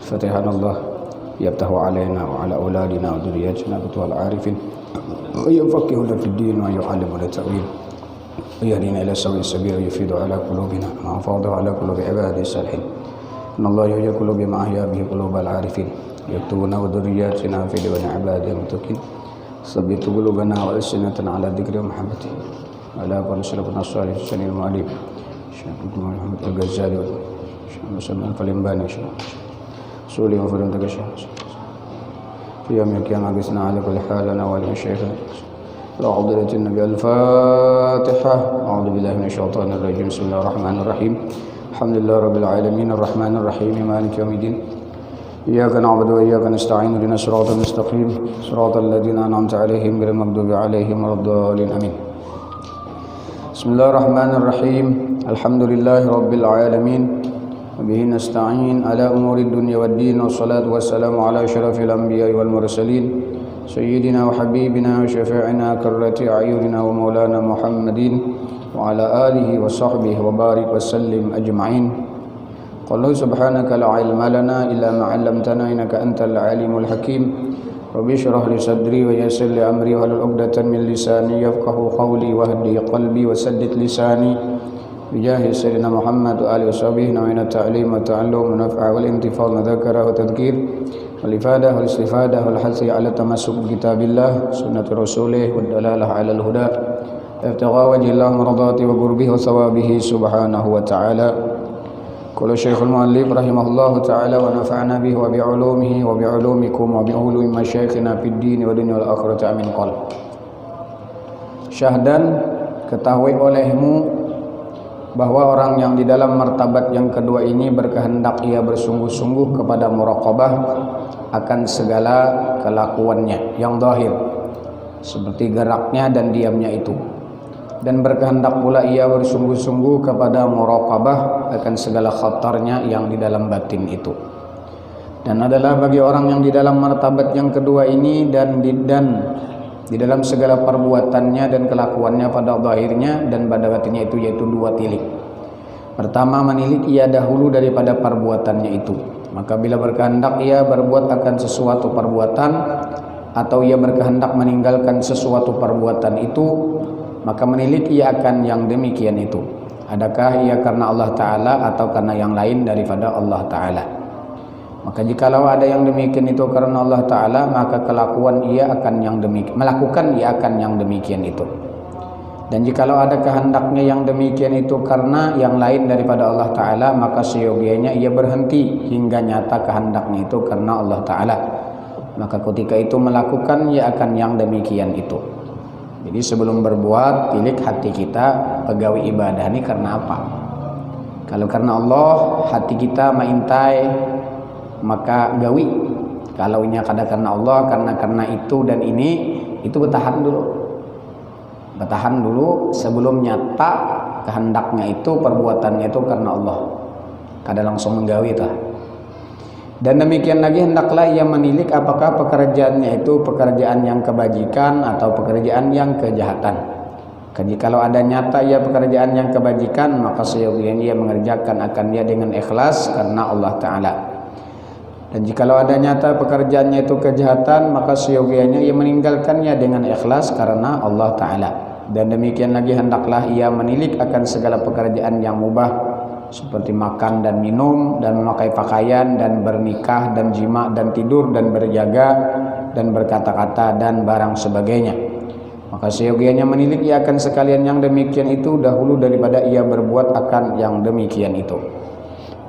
فتحنا الله يفتح علينا وعلى أولادنا وذرياتنا فتوى العارفين ويفقهنا في الدين ويعلمنا التأويل ويهدينا إلى سواء السبيل ويفيد على قلوبنا ما أفاض على قلوب عباده الصالحين إن الله يحيي القلوب بما أحيا به قلوب العارفين يكتبنا وذرياتنا في ديوان عباده المتقين ثبت قلوبنا وألسنتنا على ذكر محبته وعلى قول سلفنا الصالح السني المعلم الشيخ محمد الغزالي والشيخ مسلم الفلمباني سولي وفرنتك الشيخ في يوم القيامة قسنا على كل حال لنا ولمشايخ لعضلة النبي الفاتحة أعوذ بالله من الشيطان الرجيم بسم الله الرحمن الرحيم الحمد لله رب العالمين الرحمن الرحيم مالك يوم الدين إياك نعبد وإياك نستعين اهدنا الصراط المستقيم صراط الذين أنعمت عليهم غير المغضوب عليهم ولا الضالين آمين بسم الله الرحمن الرحيم الحمد لله رب العالمين وبه نستعين على أمور الدنيا والدين والصلاة والسلام على أشرف الأنبياء والمرسلين سيدنا وحبيبنا وشفيعنا قرة أعيننا ومولانا محمد وعلى آله وصحبه وبارك وسلم أجمعين قال سبحانك لا علم لنا إلا ما علمتنا إنك أنت العليم الحكيم رب اشرح لي صدري ويسر لي أمري واحلل عقدة من لساني يفقهوا قولي واهدي قلبي وسدد لساني بجاه سيدنا محمد وآله وصحبه نوعنا التعليم والتعلم والنفع والانتفاع والذكر والتذكير والإفادة والاستفادة والحث على التمسك بكتاب الله سنة رسوله والدلالة على الهدى ابتغاء وجه الله مرضاته وقربه وثوابه سبحانه وتعالى قال الشيخ المؤلف رحمه الله تعالى ونفعنا به وبعلومه وبعلومكم وبعلوم مشايخنا في الدين والدنيا والآخرة آمين. قال syahdan ketahui olehmu bahwa orang yang di dalam martabat yang kedua ini berkehendak ia bersungguh-sungguh kepada muraqabah akan segala kelakuannya yang zahir seperti geraknya dan diamnya itu, dan berkehendak pula ia bersungguh-sungguh kepada muraqabah akan segala khatarnya yang di dalam batin itu. Dan adalah bagi orang yang di dalam martabat yang kedua ini dan di dalam segala perbuatannya dan kelakuannya pada zahirnya dan pada batinnya itu, yaitu dua tilik. Pertama, menilik ia dahulu daripada perbuatannya itu, maka bila berkehendak ia berbuat akan sesuatu perbuatan atau ia berkehendak meninggalkan sesuatu perbuatan itu, maka menilik ia akan yang demikian itu, adakah ia karena Allah Ta'ala atau karena yang lain daripada Allah Ta'ala. Maka jikalau ada yang demikian itu karena Allah Ta'ala, maka kelakuan ia akan yang demikian, melakukan ia akan yang demikian itu. Dan jikalau ada kehendaknya yang demikian itu karena yang lain daripada Allah Ta'ala, maka seyogianya ia berhenti hingga nyata kehendaknya itu karena Allah Ta'ala, maka ketika itu melakukan ia akan yang demikian itu. Jadi sebelum berbuat, tilik hati kita, pegawai ibadah ini karena apa? Kalau karena Allah, hati kita maintai, maka gawi. Kalau nya kada karena Allah, karena itu dan ini, itu bertahan dulu sebelum nyata kehendaknya itu, perbuatannya itu karena Allah, kada langsung menggawi tah. Dan demikian lagi hendaklah ia menilik apakah pekerjaannya itu pekerjaan yang kebajikan atau pekerjaan yang kejahatan. Kalau ada nyata ia pekerjaan yang kebajikan, maka seyogianya ia mengerjakan akan dia dengan ikhlas karena Allah Ta'ala. Dan jikalau ada nyata pekerjaannya itu kejahatan, maka seyogianya ia meninggalkannya dengan ikhlas karena Allah Ta'ala. Dan demikian lagi hendaklah ia menilik akan segala pekerjaan yang mubah, seperti makan dan minum dan memakai pakaian dan bernikah dan jima dan tidur dan berjaga dan berkata-kata dan barang sebagainya. Maka seyogianya menilik ia akan sekalian yang demikian itu dahulu daripada ia berbuat akan yang demikian itu.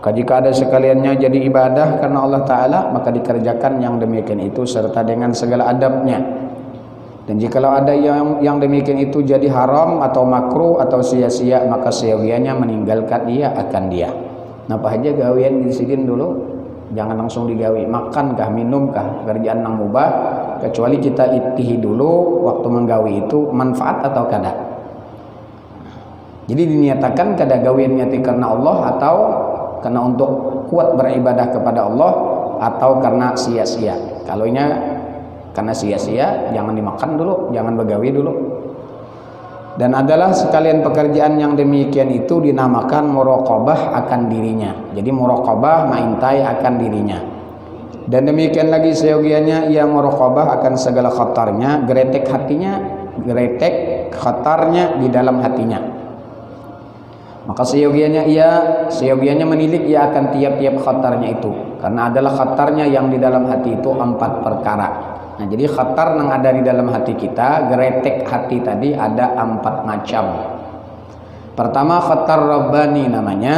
Maka jika ada sekaliannya jadi ibadah karena Allah Ta'ala, maka dikerjakan yang demikian itu serta dengan segala adabnya. Dan jikalau ada yang demikian itu jadi haram atau makruh atau sia-sia, maka seyogianya meninggalkan ia akan dia. Napa aja gawian disidin dulu, jangan langsung digawi. Makankah, minumkah, pekerjaan yang mubah, kecuali kita itihi dulu waktu menggawi itu manfaat atau kada. Jadi dinyatakan kada gawian nyati karena Allah atau karena untuk kuat beribadah kepada Allah atau karena sia-sia. Kalau nya karena sia-sia, jangan dimakan dulu, jangan begawi dulu. Dan adalah sekalian pekerjaan yang demikian itu dinamakan muraqabah akan dirinya. Jadi muraqabah maintai akan dirinya. Dan demikian lagi seyogianya ia muraqabah akan segala khatarnya, geretek khatarnya di dalam hatinya. Maka seyogianya menilik ia akan tiap-tiap khatarnya itu, karena adalah khatarnya yang di dalam hati itu 4 perkara. Nah, jadi khatar yang ada di dalam hati kita, geretek hati tadi ada 4 macam. Pertama khatar rabbani namanya,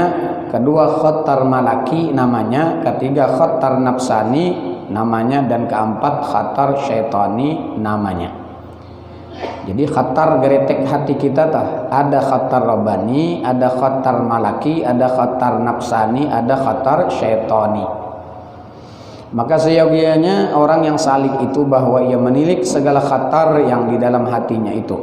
kedua khatar malaki namanya, ketiga khatar nafsani namanya, dan keempat khatar syaitani namanya. Jadi khatar geretek hati kita ada khatar rabbani, ada khatar malaki, ada khatar nafsani, ada khatar syaitani. Maka seyogianya orang yang salik itu bahwa ia menilik segala khatar yang di dalam hatinya itu.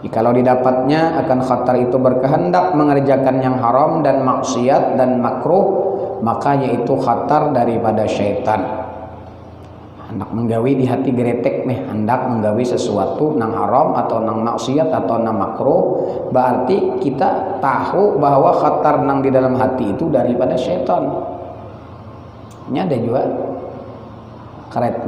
Jikalau didapatnya akan khatar itu berkehendak mengerjakan yang haram dan maksiat dan makruh, maka yaitu khatar daripada syaitan. Hendak menggawi di hati geretek nih, hendak menggawi sesuatu nang haram atau nang maksiat atau nang makruh, berarti kita tahu bahwa khatar nang di dalam hati itu daripada syaitan. Ini ada juga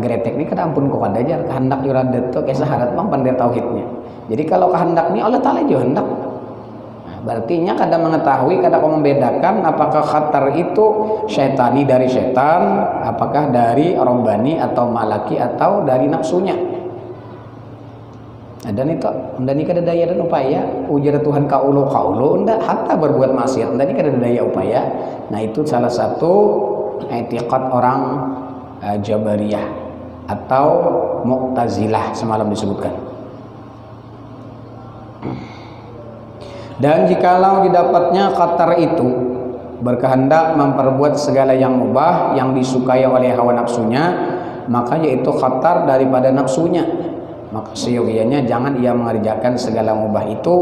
geretek ini kada ampun kok ada aja kehendak yurada itu kayak syahadat mang pandai tauhidnya. Jadi kalau kehendak ini Allah Ta'ala juga hendak. Nah, berarti nya kada mengetahui, kada membedakan apakah khatar itu syaitani dari syaitan, apakah dari rabbani atau malaki atau dari nafsunya. Nah, dan itu ndani kada daya dan upaya ujar Tuhan kaulu ndak hatta berbuat maksiat ndani kada daya upaya. Nah, itu salah satu i'tiqad orang Jabariyah atau Mu'tazilah semalam disebutkan. Dan jikalau didapatnya khatar itu berkehendak memperbuat segala yang mubah yang disukai oleh hawa nafsunya, maka yaitu khatar daripada nafsunya. Maka seyogianya jangan ia mengerjakan segala mubah itu,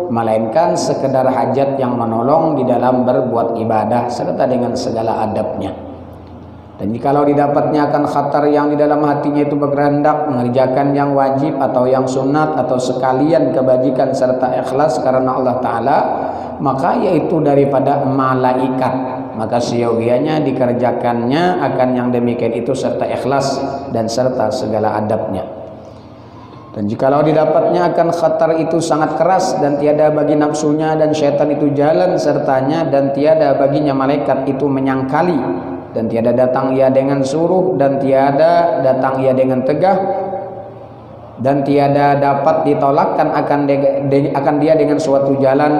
melainkan sekedar hajat yang menolong di dalam berbuat ibadah serta dengan segala adabnya. Dan jikalau didapatnya akan khatar yang di dalam hatinya itu berkehendak mengerjakan yang wajib atau yang sunat atau sekalian kebajikan serta ikhlas karena Allah Ta'ala, maka yaitu daripada malaikat. Maka seyogianya dikerjakannya akan yang demikian itu serta ikhlas dan serta segala adabnya. Dan jikalau didapatnya akan khatar itu sangat keras dan tiada bagi nafsunya dan syaitan itu jalan sertanya, dan tiada baginya malaikat itu menyangkali, dan tiada datang ia dengan suruh, dan tiada datang ia dengan tegah, dan tiada dapat ditolakkan akan dia dengan suatu jalan,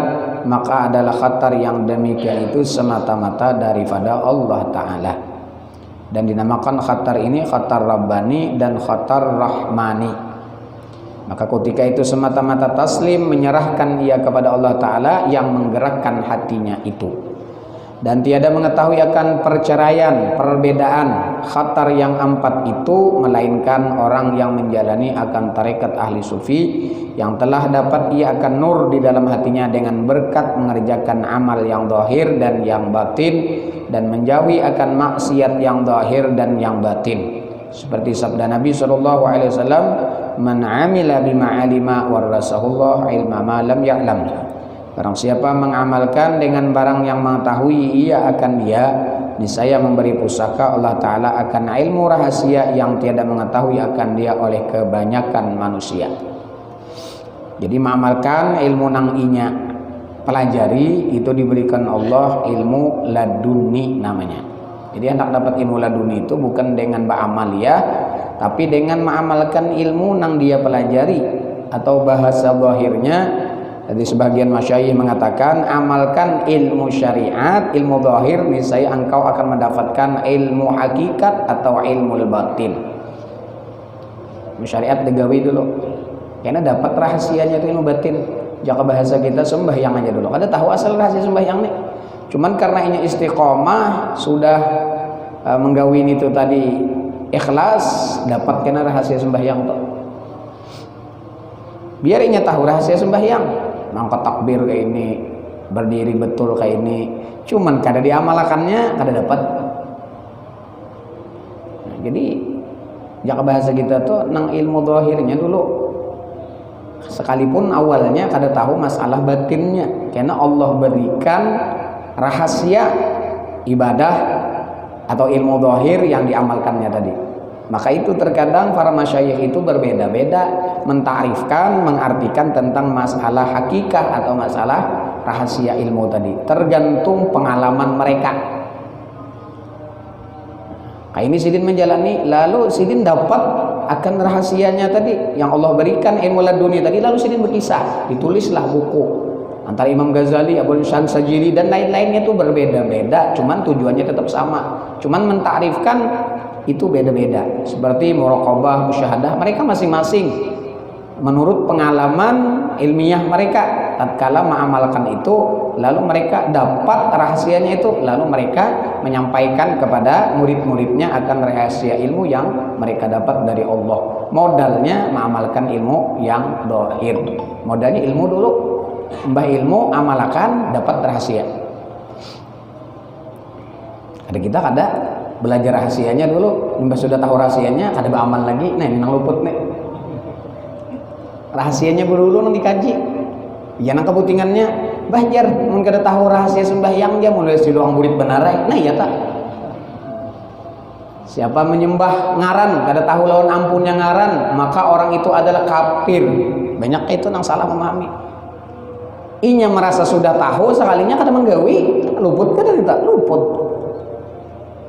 maka adalah khatar yang demikian itu semata-mata daripada Allah Ta'ala. Dan dinamakan khatar ini khatar rabbani dan khatar rahmani. Maka ketika itu semata-mata taslim menyerahkan ia kepada Allah Ta'ala yang menggerakkan hatinya itu. Dan tiada mengetahui akan perceraian, perbedaan khatar yang 4 itu, melainkan orang yang menjalani akan tarekat ahli sufi yang telah dapat ia akan nur di dalam hatinya dengan berkat mengerjakan amal yang zahir dan yang batin, dan menjauhi akan maksiat yang zahir dan yang batin. Seperti sabda Nabi SAW, man amila bima alima warasahullah ilma ma lam ya'lam. Barang siapa mengamalkan dengan barang yang mengetahui ia akan dia, niscaya memberi pusaka Allah Ta'ala akan ilmu rahasia yang tiada mengetahui akan dia oleh kebanyakan manusia. Jadi mengamalkan ilmu nang inya pelajari itu diberikan Allah ilmu laduni namanya. Jadi hendak dapat ilmu laduni itu bukan dengan ba'amaliyah, tapi dengan mengamalkan ilmu nang dia pelajari, atau bahasa zahirnya. Jadi sebagian masyayikh mengatakan amalkan ilmu syariat, ilmu zahir, niscaya engkau akan mendapatkan ilmu hakikat atau ilmu batin. Syariat digawi dulu, karena dapat rahasianya itu ilmu batin. Jika bahasa kita sembahyang aja dulu, kada tahu asal rahasia sembahyang nih. Cuman karena ini istiqomah sudah menggawin itu tadi ikhlas, dapat kena rahasia sembahyang tuh. Biar inya tahu rahasia sembahyang. Mangkat takbir kayak ini, berdiri betul kayak ini, cuman kada diamalkannya kada dapat. Nah, jadi jika bahasa kita tuh nang ilmu zahirnya dulu, sekalipun awalnya kada tahu masalah batinnya, karena Allah berikan rahasia ibadah atau ilmu zahir yang diamalkannya tadi. Maka itu terkadang para masyayikh itu berbeda-beda mentarifkan, mengartikan tentang masalah hakikah atau masalah rahasia ilmu tadi, tergantung pengalaman mereka. Kayak ini Sidin menjalani, lalu Sidin dapat akan rahasianya tadi yang Allah berikan ilmu laduni tadi, lalu Sidin berkisah, ditulislah buku antara Imam Ghazali, Abu Hasan Sajili dan lain-lainnya itu berbeda-beda, cuman tujuannya tetap sama, cuman mentarifkan itu beda-beda. Seperti muraqabah, musyahadah, mereka masing-masing menurut pengalaman ilmiah mereka tatkala mengamalkan itu, lalu mereka dapat rahasianya itu, lalu mereka menyampaikan kepada murid-muridnya akan rahasia ilmu yang mereka dapat dari Allah. Modalnya mengamalkan ilmu yang dohir, modalnya ilmu dulu, mbah ilmu amalkan dapat rahasia. Ada kita kada belajar rahasianya dulu, mbah sudah tahu rahasianya kada beramal lagi, nah ini nang luput nih rahasianya dulu nang dikaji ya nang keputingannya bahjar mun kada tahu rahasia sembahyang dia mulai siluang murid benarai, nah iya tak siapa menyembah ngaran kada tahu lawan ampunnya ngaran maka orang itu adalah kafir. Banyak itu nang salah memahami, inya merasa sudah tahu sekalinya kada menggawi, luput kada tidak luput.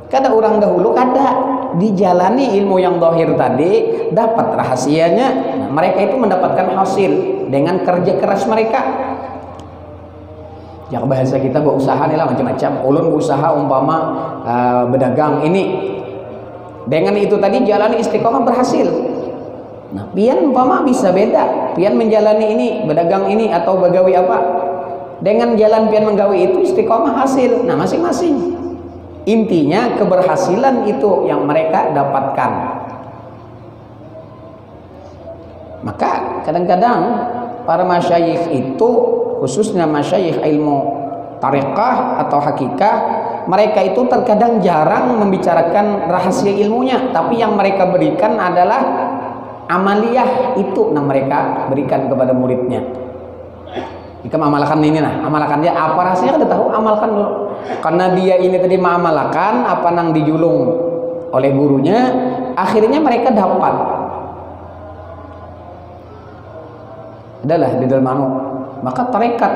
Kada orang dahulu kada dijalani ilmu yang dohir tadi dapat rahasianya, nah, mereka itu mendapatkan hasil dengan kerja keras mereka. Yang bahasa kita berusaha nih lah macam-macam, ulun berusaha umpama berdagang ini, dengan itu tadi jalani istiqomah berhasil. Nah pian umpama bisa beda, pian menjalani ini berdagang ini atau bagawi apa, dengan jalan pian menggawi itu istiqomah hasil. Nah masing-masing intinya keberhasilan itu yang mereka dapatkan. Maka kadang-kadang para masyayikh itu, khususnya masyayikh ilmu tariqah atau hakikah, mereka itu terkadang jarang membicarakan rahasia ilmunya, tapi yang mereka berikan adalah amaliyah itu yang mereka berikan kepada muridnya. Jika mengamalkan ini nah, amalkan dia apa rahasianya kada tahu, amalkan dulu. Karena dia ini tadi mengamalkan apa nang dijulung oleh gurunya, akhirnya mereka dapat. Adalah di dalam maka tarekat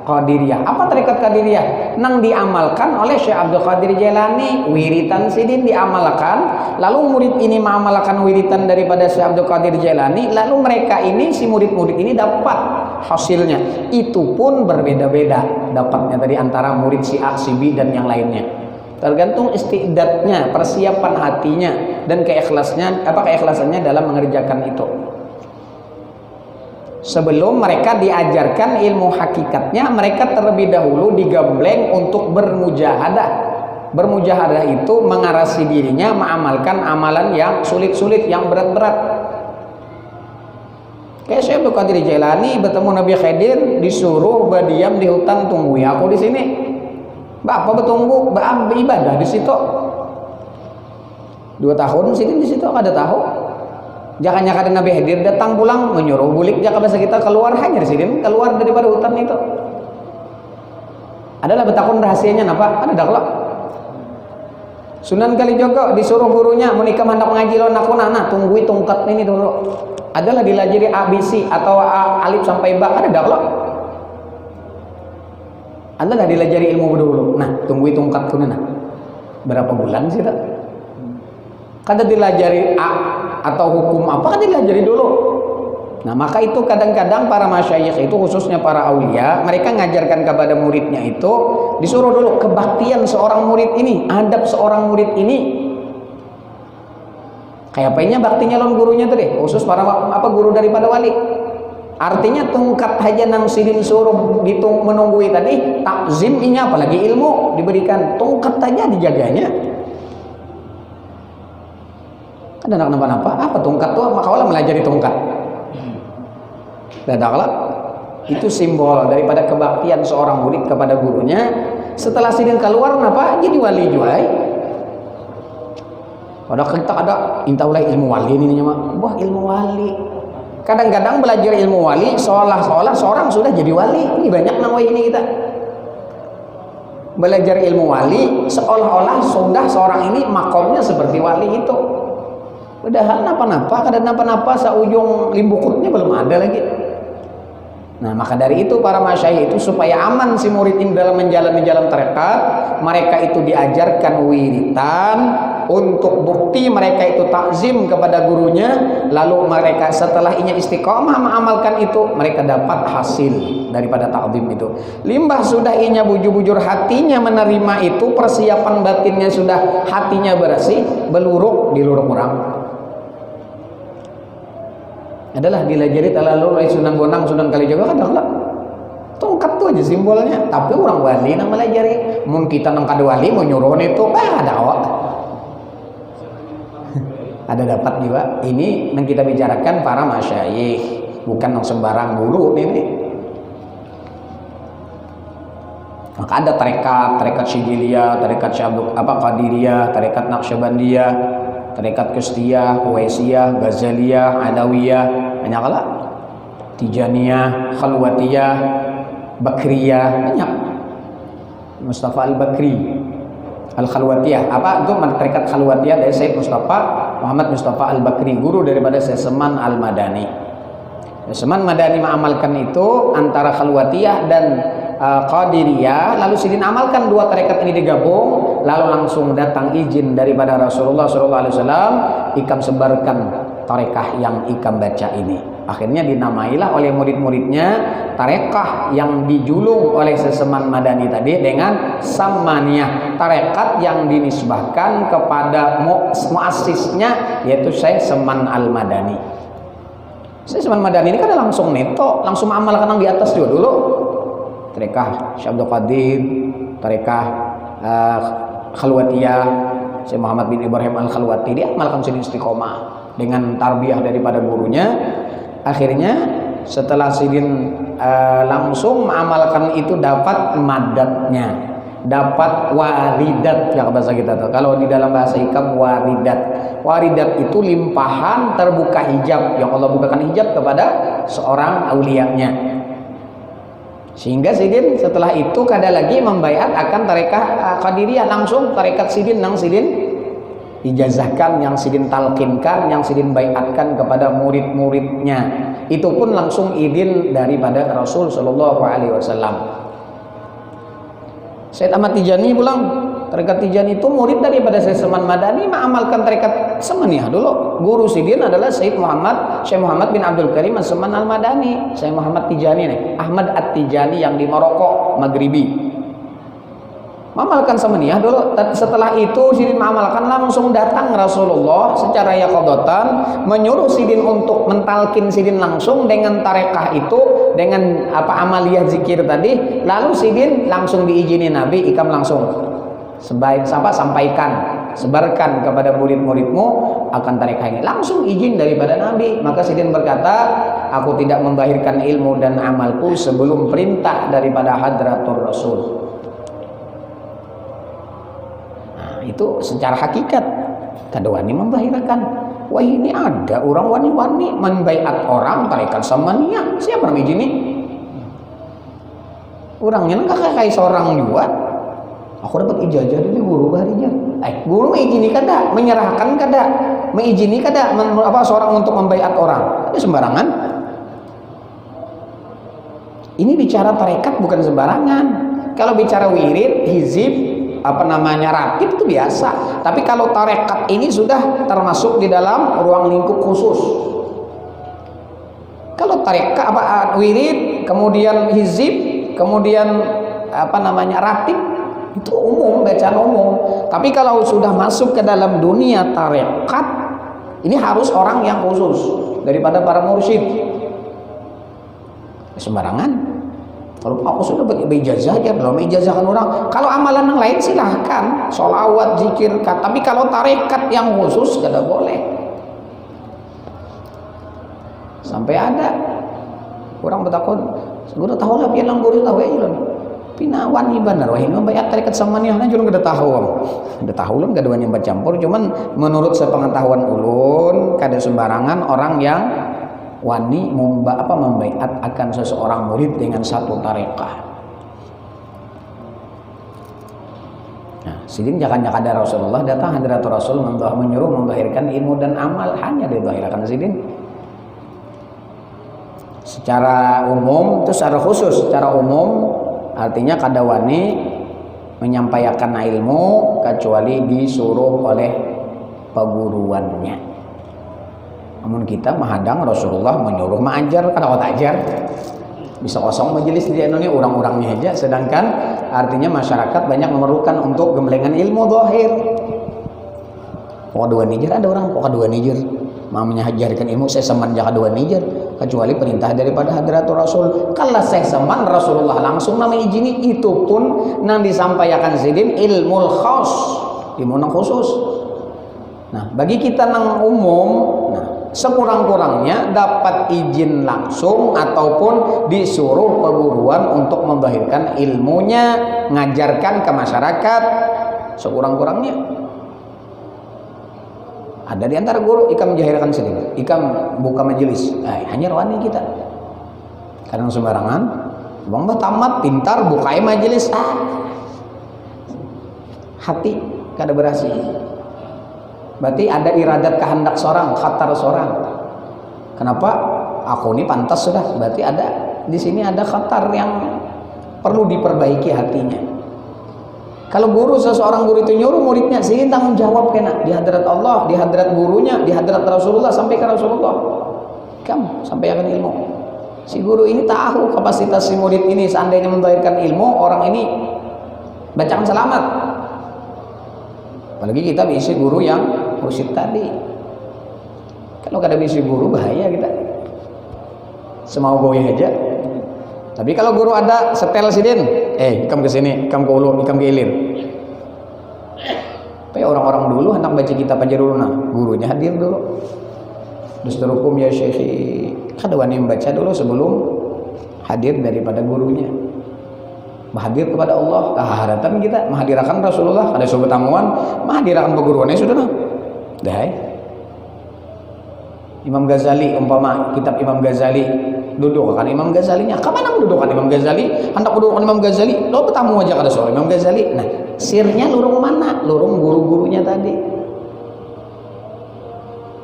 Qadiriyah. Apa tarekat Qadiriyah? Nang diamalkan oleh Syekh Abdul Qadir Jailani, wiritan Sidin diamalkan, lalu murid ini mengamalkan wiritan daripada Syekh Abdul Qadir Jailani, lalu mereka ini si murid-murid ini dapat hasilnya. Itu pun berbeda-beda dapatnya dari antara murid si A, si B dan yang lainnya. Tergantung istiqdatnya, persiapan hatinya dan keikhlasannya dalam mengerjakan itu. Sebelum mereka diajarkan ilmu hakikatnya, mereka terlebih dahulu digembleng untuk bermujahadah. Bermujahadah itu mengarasi dirinya mengamalkan amalan yang sulit-sulit, yang berat-berat. Kayak Syekh Abdul Qadir Jailani bertemu Nabi Khidir, disuruh berdiam di hutan, tunggu ya aku di sini. Bapak bertunggu, beribadah di situ. 2 tahun sini di situ kada tahu. Jangan ada Nabi Khidir datang pulang menyuruh bulik jaka bahasa kita keluar hanya Sidin keluar daripada hutan itu. Adalah betakun rahasianya napa? Ada dak lah. Sunan Kalijogo disuruh gurunya menikah hendak mengaji lawan aku nah tunggui tungkat ini dulu. Adalah dilajari ABC atau alif sampai ba, ada dak lah. Adalah dilajari ilmu dulu. Nah, tunggui tungkat kuna nah. Berapa bulan sih tak? Kada dilajari A atau hukum apa, kan dilajari dulu. Nah maka itu kadang-kadang para masyayikh itu, khususnya para aulia, mereka ngajarkan kepada muridnya itu disuruh dulu kebaktian seorang murid ini, adab seorang murid ini. Kayak apanya baktinya lawan gurunya tadi, khusus para guru daripada wali. Artinya tungkat haja nang Sidin suruh menunggui tadi takzim ini, apalagi ilmu diberikan tungkat aja dijaganya. Ada nak napa-napa apa tungkat tuh, maka Allah melajari tungkat. Dadaklah itu simbol daripada kebaktian seorang murid kepada gurunya. Setelah Sidin keluar napa jadi wali juga. Padahal kita ada intaulah ilmu wali ini mah. Wah, ilmu wali. Kadang-kadang belajar ilmu wali seolah-olah seorang sudah jadi wali. Ini banyak nang ini kita. belajar ilmu wali seolah-olah sudah seorang ini makomnya seperti wali itu. Padahal napa-napa, kadang napa-napa seujung limbukutnya belum ada lagi. Nah, maka dari itu para masyayikh itu supaya aman si murid ini dalam menjalani jalan tarekat, mereka itu diajarkan wiritan untuk bukti mereka itu takzim kepada gurunya, lalu mereka setelah inya istiqomah mengamalkan itu, mereka dapat hasil daripada takzim itu. Limbah sudah inya bujur-bujur hatinya menerima itu, persiapan batinnya sudah hatinya bersih, beluruk di luruk orang. Adalah dilajari talalu oleh Sunan Bonang, Sunan Kalijaga kadang-kadang tongkat tuh aja simbolnya, tapi orang wali nang melajari. Mun kita nang kada wali mau nyuruh itu ada awak. Ada dapat juga. Ini yang kita bicarakan para masyayikh, bukan nang sembarang guru ini. Maka ada tarekat Syidiliyah, tarekat Qadiriyah, tarekat Naqsyabandiyah, tarekat Kustiyah, Uwaisiyah, Ghazaliyah, Alawiyah, banyak lah. Tijaniyah, Khalwatiyah, Bakriyah, banyak. Mustafa Al-Bakri, Al-Khalwatiyah. Apa itu tarekat Khalwatiyah dari Sayyid Mustafa Muhammad Mustafa Al-Bakri, guru daripada Seseman Al-Madani. Seseman Madani mengamalkan itu antara Khalwatiyah dan Qadiriyah, lalu sidin amalkan dua tarekat ini digabung, lalu langsung datang izin daripada Rasulullah SAW, ikam sebarkan tarekah yang ikam baca ini. Akhirnya dinamailah oleh murid-muridnya tarekah yang dijulung oleh Seseman Madani tadi dengan Samaniyah, tarekat yang dinisbahkan kepada muasisnya yaitu Syekh Seman Al-Madani. Syekh Seman Madani ini kan langsung neto, langsung amalkan yang di atas juga dulu. Tarekah Syekh Abdul Qadir, tarekah Khalwatiyah, Syekh Muhammad bin Ibrahim Al-Khalwati, dia amalkan sidin istiqomah dengan tarbiyah daripada gurunya. Akhirnya setelah sidin langsung mengamalkan itu dapat madatnya, dapat waridat ya bahasa kita tuh. Kalau di dalam bahasa hikam waridat. Waridat itu limpahan terbuka hijab yang Allah bukakan hijab kepada seorang aulianya. Sehingga sidin setelah itu kada lagi membaiat akan tarekah Qadiriyah, langsung tarekat sidin nang sidin ijazahkan, yang sidin talqinkan, yang sidin baiatkan kepada murid-muridnya. Itu pun langsung izin daripada Rasul sallallahu alaihi wasallam. Syekh Ahmad Tijani pulang, tarekat Tijani itu murid daripada Syekh Seman Madani, mengamalkan tarekat Samaniyah dulu. Guru sidin adalah Syekh Muhammad bin Abdul Karim Seman Al-Madani. Syekh Muhammad Tijani nih, Ahmad At-Tijani yang di Maroko, Maghribi. Mengamalkan Samaniyah dulu. Setelah itu sidin mengamalkan, langsung datang Rasulullah secara yaqadatan menyuruh sidin untuk mentalkin sidin langsung dengan tarekah itu, dengan amaliyah zikir tadi. Lalu sidin langsung diizini Nabi, ikam langsung sampaikan, sebarkan kepada murid-muridmu akan tarekah ini. Langsung izin daripada Nabi. Maka sidin berkata, aku tidak membahirkan ilmu dan amalku sebelum perintah daripada hadratur Rasul. Itu secara hakikat kada wani membahirakan. Wah, ini ada orang wani-wani membaiat orang tarekat Samaniyah, siapa namanya ini? Orangnya kayak seorang juga. Aku dapat ijazah dari guru baharinya. Guru mengizini kada, menyerahkan kada, mengizini kada seorang untuk membaiat orang. Ini sembarangan. Ini bicara tarekat bukan sembarangan. Kalau bicara wirid, hizib, ratib itu biasa. Tapi kalau tarekat ini sudah termasuk di dalam ruang lingkup khusus. Kalau tarekat wirid, kemudian hizib, kemudian ratib, itu umum, bacaan umum. Tapi kalau sudah masuk ke dalam dunia tarekat, ini harus orang yang khusus daripada para mursyid. Sembarangan. Kalau aku sudah berijazah aja, belum ijazahkan orang. Kalau amalan yang lain silahkan, sholawat, zikir. Tapi kalau tarekat yang khusus tidak boleh. Sampai ada orang bertakun, sudah tahu lah biar guru tahu aja loh. Pinawan ibanar wah ini membayar tarekat Samaniyah aja belum kada tahu. Kada tahu ulun kada wani campur, cuman menurut sepengetahuan ulun kada sembarangan orang yang wani membaiat akan seseorang murid dengan satu tarekah. sidin jangan ada Rasulullah datang hadirat Rasul menyuruh menzahirkan ilmu dan amal, hanya dizahirkan sidin. Secara umum, itu secara khusus, secara umum artinya kada wani menyampaikan ilmu kecuali disuruh oleh peguruannya. Namun kita menghadang Rasulullah menyuruh mengajar, kada ajar. Bisa kosong majelis di Indonesia orang-orangnya aja, sedangkan artinya masyarakat banyak memerlukan untuk gemblengan ilmu zahir. Pokok dua Niger ada orang pokok dua Niger mau mengajarkan ilmu saya seman jaga dua Niger kecuali perintah daripada hadratul Rasul. Kalau saya seman Rasulullah langsung nama izini, itu pun nang disampaikan sidin ilmu khas, ilmu nang khusus. Nah, bagi kita nang umum, nah sekurang-kurangnya dapat izin langsung ataupun disuruh peguruan untuk membahirkan ilmunya, ngajarkan ke masyarakat sekurang-kurangnya. Ada di antara guru ikam menjahirkan sendiri, ikam buka majelis, hanya rawani kita. Kadang sembarangan, bang tamat pintar bukai majelis, hati kada berhasil. Berarti ada iradat kehendak seorang, khatar seorang. Kenapa? Aku ini pantas sudah. Berarti ada di sini ada khatar yang perlu diperbaiki hatinya. Kalau guru, seseorang guru itu nyuruh muridnya, sini tanggung jawab kena di hadrat Allah, di hadrat gurunya, di hadrat Rasulullah, sampai ke Rasulullah. Kamu sampaikan ilmu. Si guru ini tahu kapasitas si murid ini, seandainya mendahirkan ilmu, orang ini bacaan selamat. Apalagi kita bisi guru yang mursyid tadi. Kalau kada bisi guru bahaya kita. Semau goyah aja. Tapi kalau guru ada setel sidin, ikam ke sini, ikam ke ulu, ikam ke ilir. Tapi orang-orang dulu hendak baca kitab aja dulu, nah gurunya hadir dulu. Dusturukum ya syekhi, kada wani membaca dulu sebelum hadir daripada gurunya. Menghadir kepada Allah, keharatan kita menghadirkan Rasulullah, ada sobat tamuan, menghadirkan peguruannya sudah nah. Dah. Imam Ghazali umpama kitab Imam Ghazali, duduk kan Imam Ghazalinya, kemana mendudukan Imam Ghazali? Hendak mendudukan Imam Ghazali, lo bertamu aja kada soal Imam Ghazali. Nah, sirnya lurung mana? Lurung guru-gurunya tadi.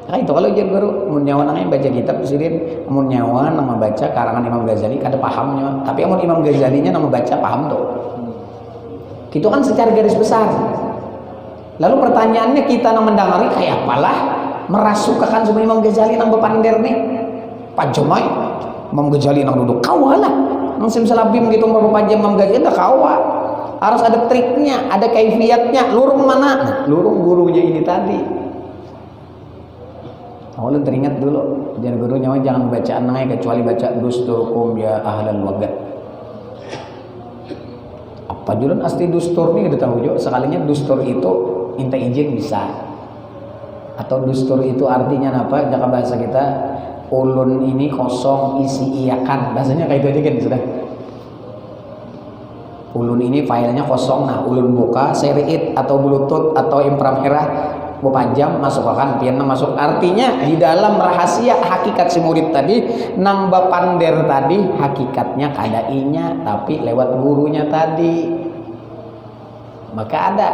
Nah itu kalau jadi guru, mun nyawa nangnya baca kitab sirin, mun nyawa nang membaca karangan Imam Ghazali kada pahamnya. Tapi mun Imam Ghazalinya nang membaca paham tuh. Itu kan secara garis besar. Lalu pertanyaannya kita nang mendengari kayak apalah merasukakan semua Imam Ghazali nang bepander nih. Pak Jomai, Imam Ghazali nang duduk kawalah. Nang simsalabim gitu beberapa jam Imam Ghazali dah kawa. Harus ada triknya, ada kaifiatnya. Lurung mana? Nah, lurung gurunya ini tadi. Ulun teringat dulu, jadi guru nyawa jangan bacaan nangai kecuali baca dusturukum ya ahlal wagat. Apa julun asli dustur nih kita tahu juga. Sekalinya dustur itu minta izin bisa. Atau dustur itu artinya apa? Jaka bahasa kita ulun ini kosong isi iakan. Bahasanya kayak itu aja kan sudah. Ulun ini filenya kosong, nah ulun buka seriit atau bluetooth atau impram merah pajam masukkan pian masuk, artinya di dalam rahasia hakikat si murid tadi nambah pander tadi hakikatnya kadainya tapi lewat gurunya tadi. Maka ada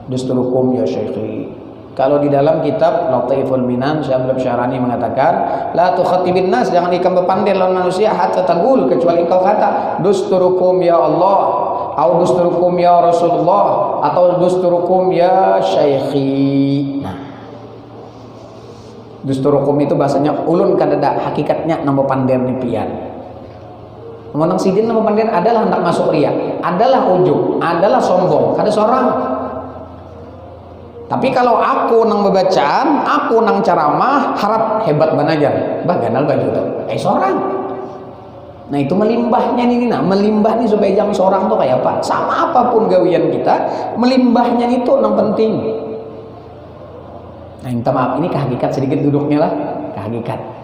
dusturukum ya syekhi. Kalau di dalam kitab Lataiful Minan Syekh Syarani mengatakan la tukhatibin nas, jangan ikam bepander lawan manusia hatta tagul, kecuali engkau kata dusturukum ya Allah atau dusturukum ya Rasulullah atau dusturukum ya syekhi. Nah, dusturukum itu bahasanya ulun kadada hakikatnya nama pander nipian. Menang sidin nama pander adalah hendak masuk riya, adalah ujub, adalah sombong, kada seorang. Tapi kalau aku nang bebacaan, aku nang ceramah, harap hebat banajar, bah ganal baju tuh, seorang. Nah itu melimbahnya nih, nah melimbah nih supaya jangan seorang tuh kayak apa? Sama apapun gawian kita, melimbahnya itu yang penting. Nah minta maaf, ini kehakikat sedikit duduknya lah, kehakikat.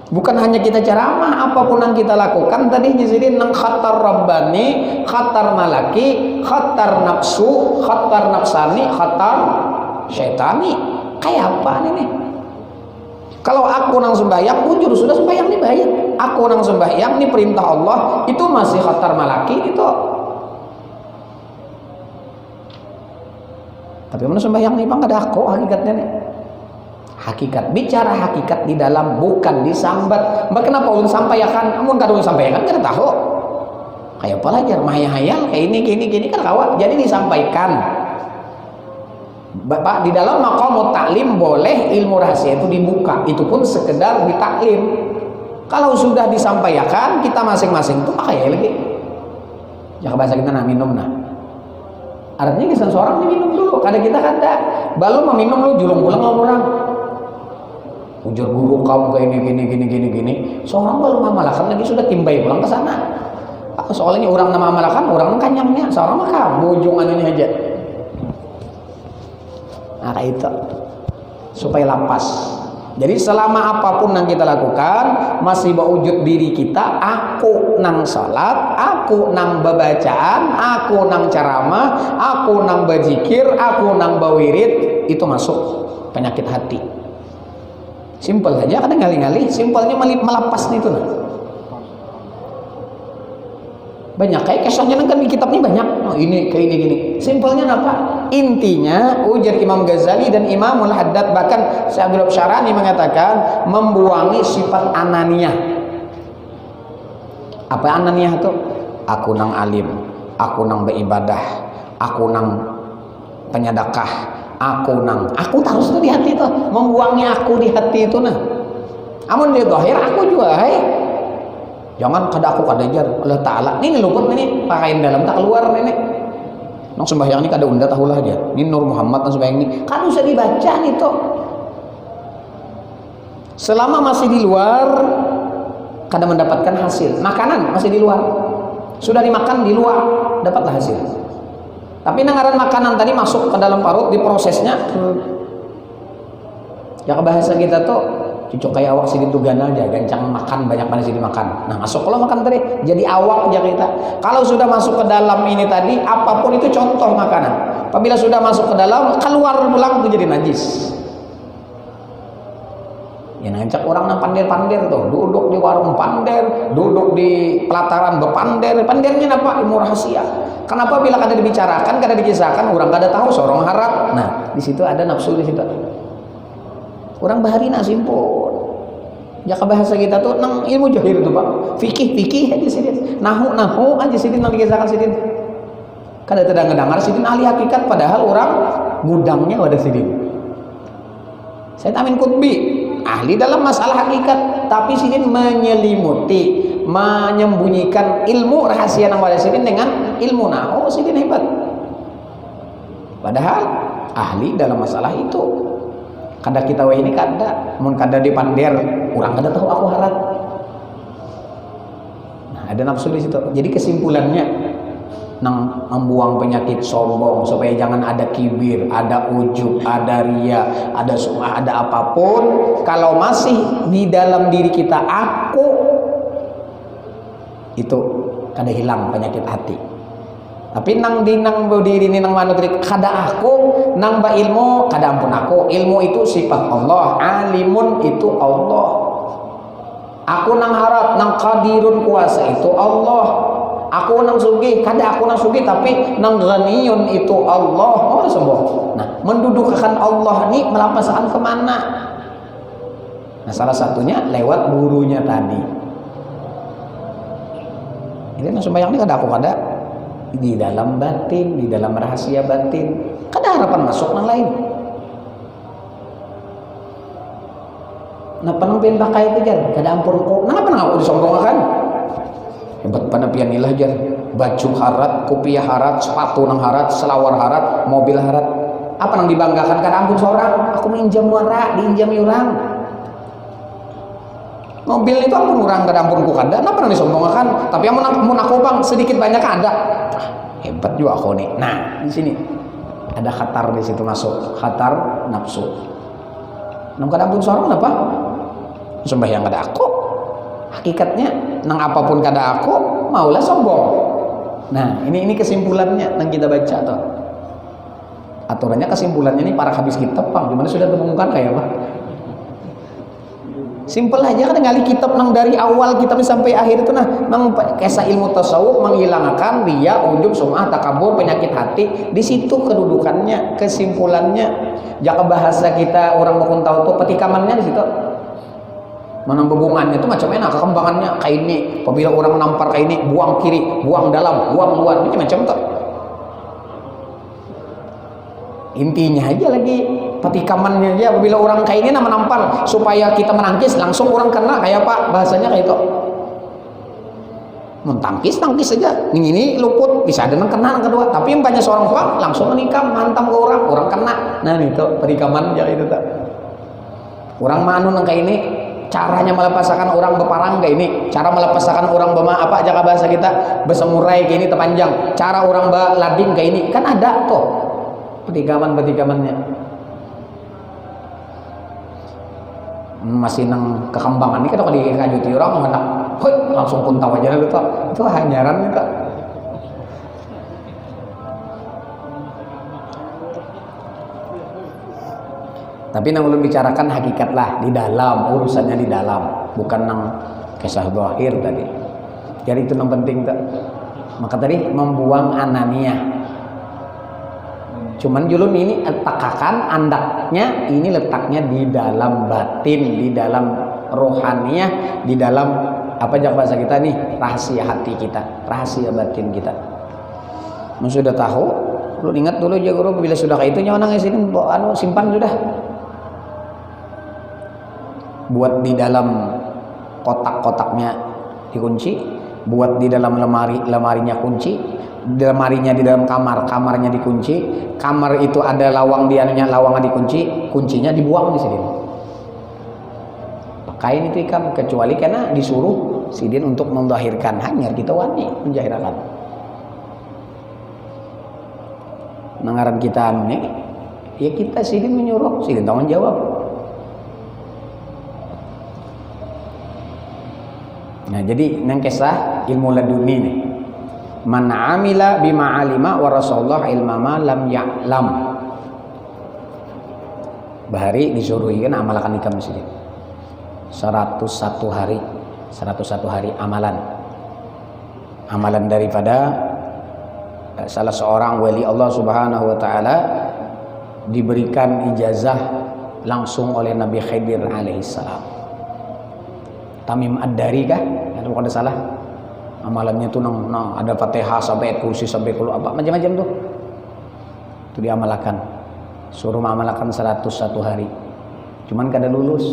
Bukan hanya kita ceramah, apapun yang kita lakukan tadi jadi nang khatar rabbani, khatar malaki, khatar nafsu, khatar nafsani, khatar syaitani. Kayak apa ini? Kalau aku nang sembahyang, bujur sudah sembahyang nih bayar. Aku nang sembahyang nih perintah Allah, itu masih khatar malaki itu. Tapi mana sembahyang nih bang ada aku hakikatnya nih. Hakikat, bicara hakikat di dalam, bukan disambat. Mbak kenapa ulun sampaikan? Amun kada ulun sampaikan kada tahu. Kayak apa aja, mahayal kayak ini kan kawat. Jadi disampaikan. Bapak di dalam maqamut taklim boleh ilmu rahasia itu dibuka. Itu pun sekedar ditaklim. Kalau sudah disampaikan, kita masing-masing itu pakai lagi. Ya bahasa kita nak minum nah. Artinya kisah seorang minum dulu. Kadang kita kada. Baru meminum lu julung pulang orang. Ujar guru kamu kayak gini. Seorang baru mamalakan lagi sudah timbai pulang ke sana. Soalnya orang nama mamalakan, orang kanyangnya. Seorang mah bojong ini aja. Nah kayak itu supaya lapas. Jadi selama apapun yang kita lakukan masih berwujud diri kita, aku nang salat, aku nang bacaan, aku nang ceramah, aku nang berzikir, aku nang bawirid, itu masuk penyakit hati. Simpel aja, kadang ngali-ngali, simpelnya melepas itu nah. Banyak kayak kisahnya kan di kitabnya banyak. Oh ini kayak gini. Simpelnya apa? Intinya ujar Imam Ghazali dan Imamul Haddad, bahkan Syekh Abdul Syarani mengatakan membuangi sifat ananiyah. Apa ananiyah itu? Aku nang alim, aku nang beribadah, aku nang penyedekah, aku terus tuh di hati itu, membuangi aku di hati itu nah. Amun dia zahir aku juga jangan kada aku kada jar Allah Ta'ala ini luput ini pakaian dalam tak keluar ini nang sembahyang ini kada unda tahulah dia ini Nur Muhammad nang sembahyang ini kan usah dibaca nih toh selama masih di luar kada mendapatkan hasil makanan masih di luar sudah dimakan di luar dapatlah hasil tapi nangaran makanan tadi masuk ke dalam parut diprosesnya ya bahasa kita tuh cucuk kayak awak sidin tuh ganal aja gancang makan banyak mana sidin makan nah masuk kalau makan tadi jadi awak aja kita kalau sudah masuk ke dalam ini tadi apapun itu contoh makanan apabila sudah masuk ke dalam keluar pulang itu jadi najis ya ngancak orang nang pandir-pandir tuh duduk di warung pandir duduk di pelataran pandirnya apa ilmu rahasia kenapa bila kada dibicarakan kada dikisahkan orang kada tahu seorang harap nah di situ ada nafsu di situ orang bahari nak simpul ya bahasa kita tuh nang ilmu jahil tuh pak fikih aja sidin nahu aja sidin nang dikisahkan sidin kada terdengar sidin ahli hakikat padahal orang gudangnya wadah sidin saya tamin kutbi ahli dalam masalah hakikat tapi sidin menyelimuti menyembunyikan ilmu rahasia nang wadah sidin dengan ilmu nahu sidin hebat padahal ahli dalam masalah itu kada kita wah ini kada mun kada dipandir orang kada tahu aku harap nah ada nafsu di situ jadi kesimpulannya nang membuang penyakit sombong supaya jangan ada kibir ada ujub ada ria ada sum'ah ada apapun kalau masih di dalam diri kita aku itu kada hilang penyakit hati tapi nang berdiri ini nang manut kada aku nang ba ilmu kada ampun aku ilmu itu sifat Allah alimun itu Allah aku nang harap nang qadirun kuasa itu Allah aku nang sugih kada aku nang sugih tapi nang ghaniyun itu Allah oh sombong nah mendudukakan Allah ni melampasan kemana nah salah satunya lewat gurunya tadi ini nang sembahyang ni kada aku kada di dalam batin, di dalam rahasia batin kada harapan masuk nang lain nah penampian pakai itu jar kada ampun kok kenapa nang aku disombongkan hebat penampian ilah jar baju harat, kopiah harat, sepatu nang harat, selawar harat, mobil harat apa nang dibanggakan kada ampun seorang aku minjam wara diinjam orang mobil itu ampun orang kada ampun ku kada kenapa nang disombongkan tapi amun aku bang sedikit banyak ada hebat juga aku nih nah di sini ada khatar di situ masuk khatar nafsu nang kada ampun seorang apa sembahyang kada aku hakikatnya nang apapun kada aku maulah sombong nah ini kesimpulannya nang kita baca tuh aturannya kesimpulannya ini para habis kitab bang gimana sudah temukan kayak apa Simpel aja kan ngali kitab nang dari awal kitab sampai akhir itu nah mang kisah ilmu tasawuf menghilangkan dia ujub sum'ah takabur penyakit hati di situ kedudukannya kesimpulannya. Jaka bahasa kita orang bakun tahu tuh petikamannya di situ. Mana hubungannya itu macam mana kekembangannya kayak ini. Apabila orang nampar kayak ini buang kiri, buang dalam, buang luar macam tuh. Intinya aja lagi petikamannya aja apabila orang kayak ini nama nampar supaya kita menangkis langsung orang kena kayak apa bahasanya kayak itu mentangkis tangkis saja ini luput bisa ada yang kena yang kedua tapi yang banyak seorang pak langsung menikam mantam ke orang kena nah itu petikaman aja itu tak orang manu nang kayak ini caranya melepaskan orang beparang kayak ini cara melepaskan orang apa jaga bahasa kita bersemurai kayak ini terpanjang cara orang lading kayak ini kan ada tuh petikamannya masih nang kekembangan ini kalau dikajuti orang hendak langsung pun tahu aja itu hanyaran itu. Tapi nang belum bicarakan hakikat lah di dalam urusannya di dalam bukan nang kisah zahir tadi jadi itu yang penting tak maka tadi membuang ananiyah. Cuman julun ini takakan andaknya ini letaknya di dalam batin, di dalam rohaniyah, di dalam apa jak bahasa kita nih rahasia hati kita, rahasia batin kita. Sudah tahu, lu ingat dulu aja guru bila sudah kayak itu nyawa nang sini simpan sudah. Buat di dalam kotak-kotaknya dikunci, buat di dalam lemarinya kunci. Lemarinya di dalam kamarnya dikunci, kamar itu ada lawang diannya lawangnya dikunci, kuncinya dibuang di sini. Pakai itu ikam kecuali karena disuruh sidin untuk mendahirkan hanyar kita wani menjahirakan. Nangaran kita nih, ya kita sidin menyuruh, sidin tanggung jawab. Nah jadi nang kisah ilmu laduni nih. Man amila bima alima wa rasulullah ilmama lam ya'lam. Bahari disuruh kan amalkan ikam sedikit. 101 hari amalan. Amalan daripada salah seorang wali Allah Subhanahu wa taala diberikan ijazah langsung oleh Nabi Khidir alaihissalam. Tamim ad-Dari kah? Kalau ada salah. Amalannya tuh ada Fatihah sampai ayat kursi sampai kalau apa macam-macam tuh. Itu diamalkan. Suruh mengamalkan 101 hari. Cuman kada lulus.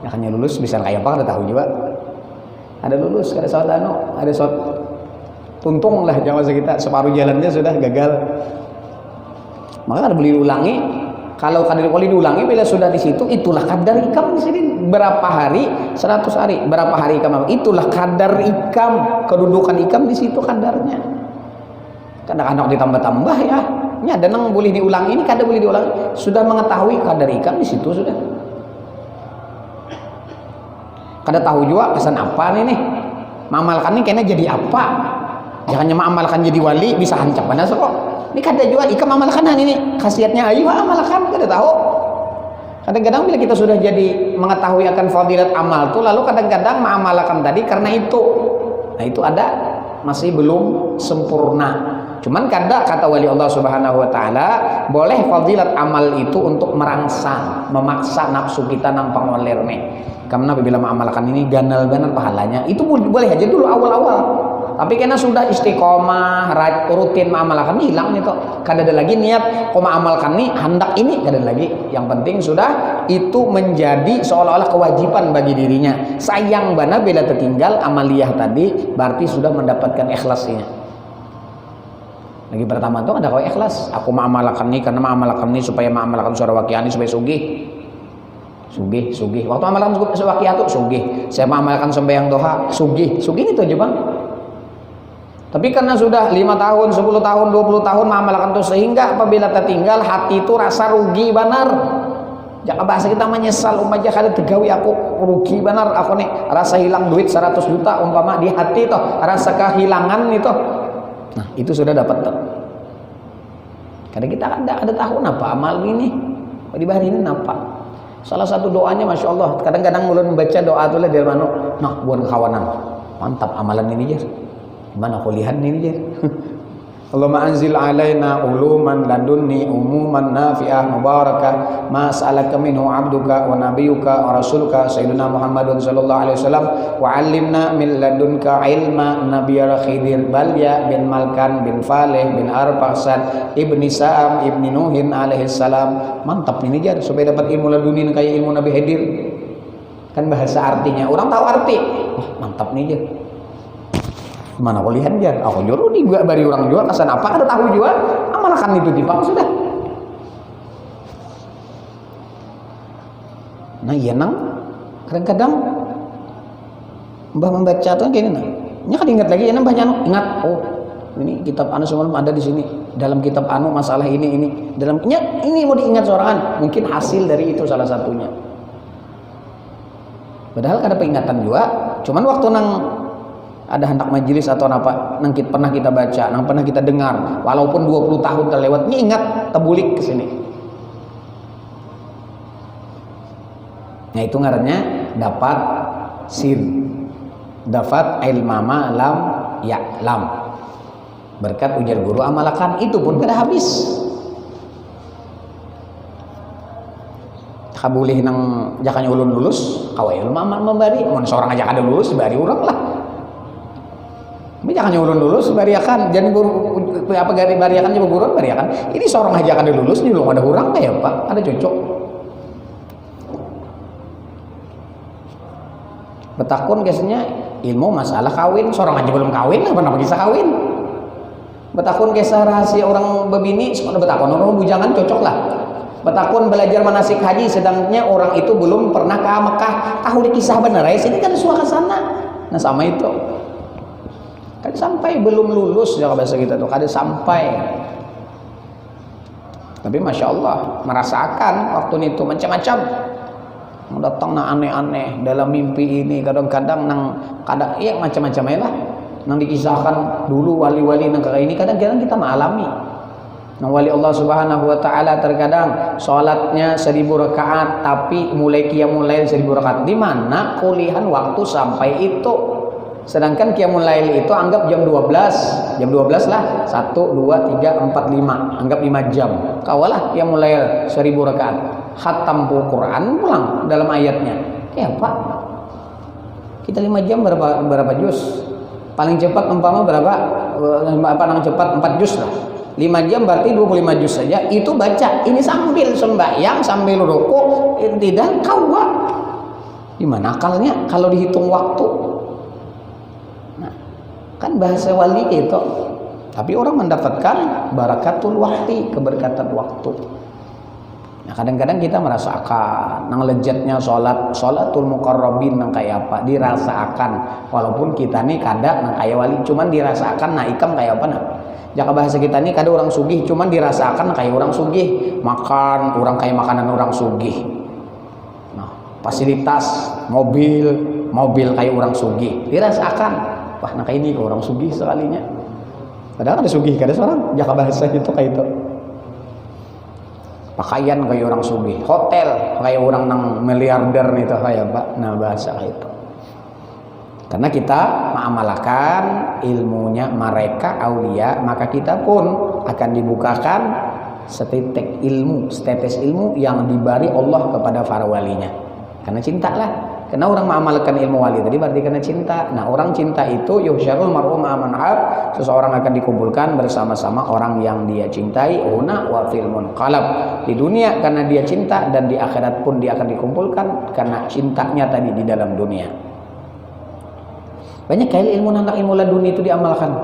Ya hanya lulus bisa kayak apa kada tahu juga. Ada lulus kada saat ada saat tuntung lah jamaah kita separuh jalannya sudah gagal. Maka kada boleh diulangi. Kalau kadar boleh diulangi bila sudah di situ itulah kadar ikam di sini berapa hari 100 hari berapa hari ikam itulah kadar ikam kedudukan ikam di situ kadarnya. Kadang-kadang ditambah-tambah ya. Ini ada yang boleh diulangi ini kadar boleh diulangi sudah mengetahui kadar ikam di situ sudah. Kada tahu juga pesan apa nih mengamalkan ini kayaknya jadi apa? Jangan mengamalkan jadi wali bisa hancap mana kok. Ini kada juga ikam amalkan ini khasiatnya ayo amalkan kada tahu. Kadang-kadang bila kita sudah jadi mengetahui akan fadilat amal tuh lalu kadang-kadang mengamalkan tadi karena itu. Nah itu ada masih belum sempurna. Cuman kada kata wali Allah Subhanahu wa taala boleh fadilat amal itu untuk merangsang, memaksa nafsu kita nampang olerne. Karena bila mengamalkan ini ganal-ganal pahalanya itu boleh aja dulu awal-awal. Tapi karena sudah istiqomah rutin mengamalkan hilang itu kada ada lagi niat kau mengamalkan nih hendak ini kada ada lagi yang penting sudah itu menjadi seolah-olah kewajiban bagi dirinya sayang bana bila tertinggal amaliyah tadi berarti sudah mendapatkan ikhlasnya lagi pertama tuh ada kau ikhlas aku mengamalkan nih karena mengamalkan nih supaya mengamalkan surah waqiah supaya sugih waktu amalkan surah waqiah tuh sugih saya mengamalkan sembahyang doha sugih itu aja bang. Tapi karena sudah 5 tahun, 10 tahun, 20 tahun mengamalkan itu sehingga apabila tertinggal hati itu rasa rugi benar. Jangan bahasa kita menyesal umpamanya kada tegawi aku rugi benar aku nih rasa hilang duit 100 juta umpama di hati itu rasa kehilangan itu. Nah, itu sudah dapat tuh. Kadang kita ada tahu napa amal ini. Di bahari ini napa. Salah satu doanya Masya Allah, kadang-kadang mulun membaca doa itu lah dari mana, nah buat kawanan, mantap amalan ini jar, gimana kuliah ini jar. Allahumma anzil alaina uluman ladunni umuman nafi'ah mubarakah ma sa'alaka minhu abduka wa nabiyyuka wa rasuluka sayyidina Muhammadun sallallahu alaihi wasallam wa 'allimna min ladunka ilma nabiyya Khidir Balya bin Malkan bin Faleh bin Arfasan ibni Sa'am ibni Nuhin alaihi salam. Mantap ini jar, supaya dapat ilmu laduni kayak ilmu Nabi Khidir. Kan bahasa artinya, orang tahu arti. Wah, mantap nih jar. Mana kuliah jar, aku juru juga bari orang jual kesan apa ada tahu juga, amalkan itu timpang sudah. Nah iya nang, kadang-kadang mbah membaca tuh kayak ini nang, nya kan ingat lagi ya nang banyak ingat, oh ini kitab anu semalam ada di sini, dalam kitab anu masalah ini dalamnya ini mau diingat sorangan, mungkin hasil dari itu salah satunya. Padahal ada peringatan juga, cuman waktu nang ada hendak majelis atau apa nang pernah kita baca, nang pernah kita dengar, walaupun 20 tahun terlewat, ini ingat tebulik ke sini. Nah itu ngarannya dapat sir, dapat ilmama lam ya'lam, berkat ujar guru amalakan, itu pun kada habis. Kabulih nang jakanya ulun lulus, kawai ilmu amal membari, mun seorang aja kada lulus bari urang lah. Jangan ulun lulus bariakan, jangan guru apa gari bariakan juga guru bariakan. Ini seorang aja kan lulus nih, belum ada kurang ya Pak, ada cocok. Betakun biasanya ilmu masalah kawin, seorang aja belum kawin, kenapa bisa kawin? Betakun kisah rahasia orang bebini, sekolah betakun orang bujangan cocok lah. Betakun belajar manasik haji, sedangnya orang itu belum pernah ke Mekah, tahu di kisah bener ya, sini kan suaka sana. Nah sama itu. Kan sampai belum lulus ya bahasa kita tuh, kada sampai. Tapi Masya Allah merasakan waktu itu macam-macam, datang na aneh-aneh dalam mimpi ini, kadang-kadang nang kadang iya macam-macam ya lah, nang dikisahkan dulu wali-wali nang kayak ini, kadang-kadang kita mengalami. Nang wali Allah Subhanahu Wa Taala terkadang sholatnya 1000 rakaat, tapi mulai qiyamul lail 1000 rakaat. Di mana kuliahan waktu sampai itu? Sedangkan qiyamul lail itu anggap jam 12 lah, 1, 2, 3, 4, 5, anggap 5 jam. Kawalah qiyamul lail 1000 rakaat, khatam Quran pulang dalam ayatnya. Ya Pak, kita 5 jam berapa juz? Paling cepat umpama berapa? Paling cepat 4 juz lah. 5 jam berarti 25 juz saja. Itu baca, ini sambil sembahyang, sambil rukuk, tidak kawa. Gimana akalnya kalau dihitung waktu? Kan bahasa wali itu, tapi orang mendapatkan barakatul waktu, keberkatan waktu. Nah kadang-kadang kita merasakan nang lejatnya sholatul muqarrabin nang kayak apa, dirasakan walaupun kita nih kada nang kayak wali, cuman dirasakan nah ikam kayak apa nah. Jaka bahasa kita nih kada orang sugih, cuman dirasakan kayak orang sugih, makan orang kayak makanan orang sugih. Nah fasilitas mobil kayak orang sugih, dirasakan. Wah, nah kayak ini orang sugih sekalinya. Padahal ada sugih, kada seorang. Jaka bahasa itu kayak itu. Pakaian kayak orang sugih, hotel kayak orang nang miliarder itu kayak Pak. Nah bahasa kayak itu. Karena kita mengamalkan ilmunya mereka aulia, maka kita pun akan dibukakan setetes ilmu yang diberi Allah kepada para walinya. Karena cinta lah. Karena orang mengamalkan ilmu wali tadi berarti karena cinta. Nah orang cinta itu yuhsyarul mar'u ma'a man hab, seseorang akan dikumpulkan bersama-sama orang yang dia cintai. Una wa fil munqalab, di dunia karena dia cinta, dan di akhirat pun dia akan dikumpulkan karena cintanya tadi di dalam dunia. Banyak kali ilmu laduni itu diamalkan,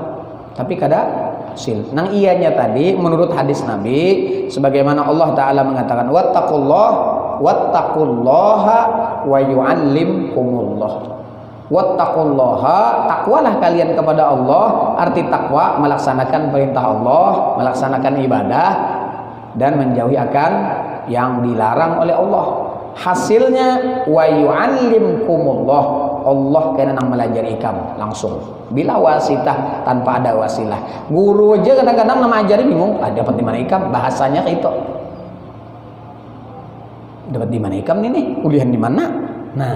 tapi kada hasil. Nang ianya tadi menurut hadis Nabi, sebagaimana Allah Ta'ala mengatakan wattaqullaha wa yu'allimkumullah. Wattaqullaha, takwalah kalian kepada Allah. Arti takwa melaksanakan perintah Allah, melaksanakan ibadah, dan menjauhi akan yang dilarang oleh Allah. Hasilnya wa yu'allimkumullah, Allah kena nang melajari ikam langsung bila wasitah, tanpa ada wasilah. Guru aja kadang-kadang nama ajari bingung, dapat di mana ikam, bahasanya kayak itu. Dapat di mana ikam nih? Kuliah di mana? Nah,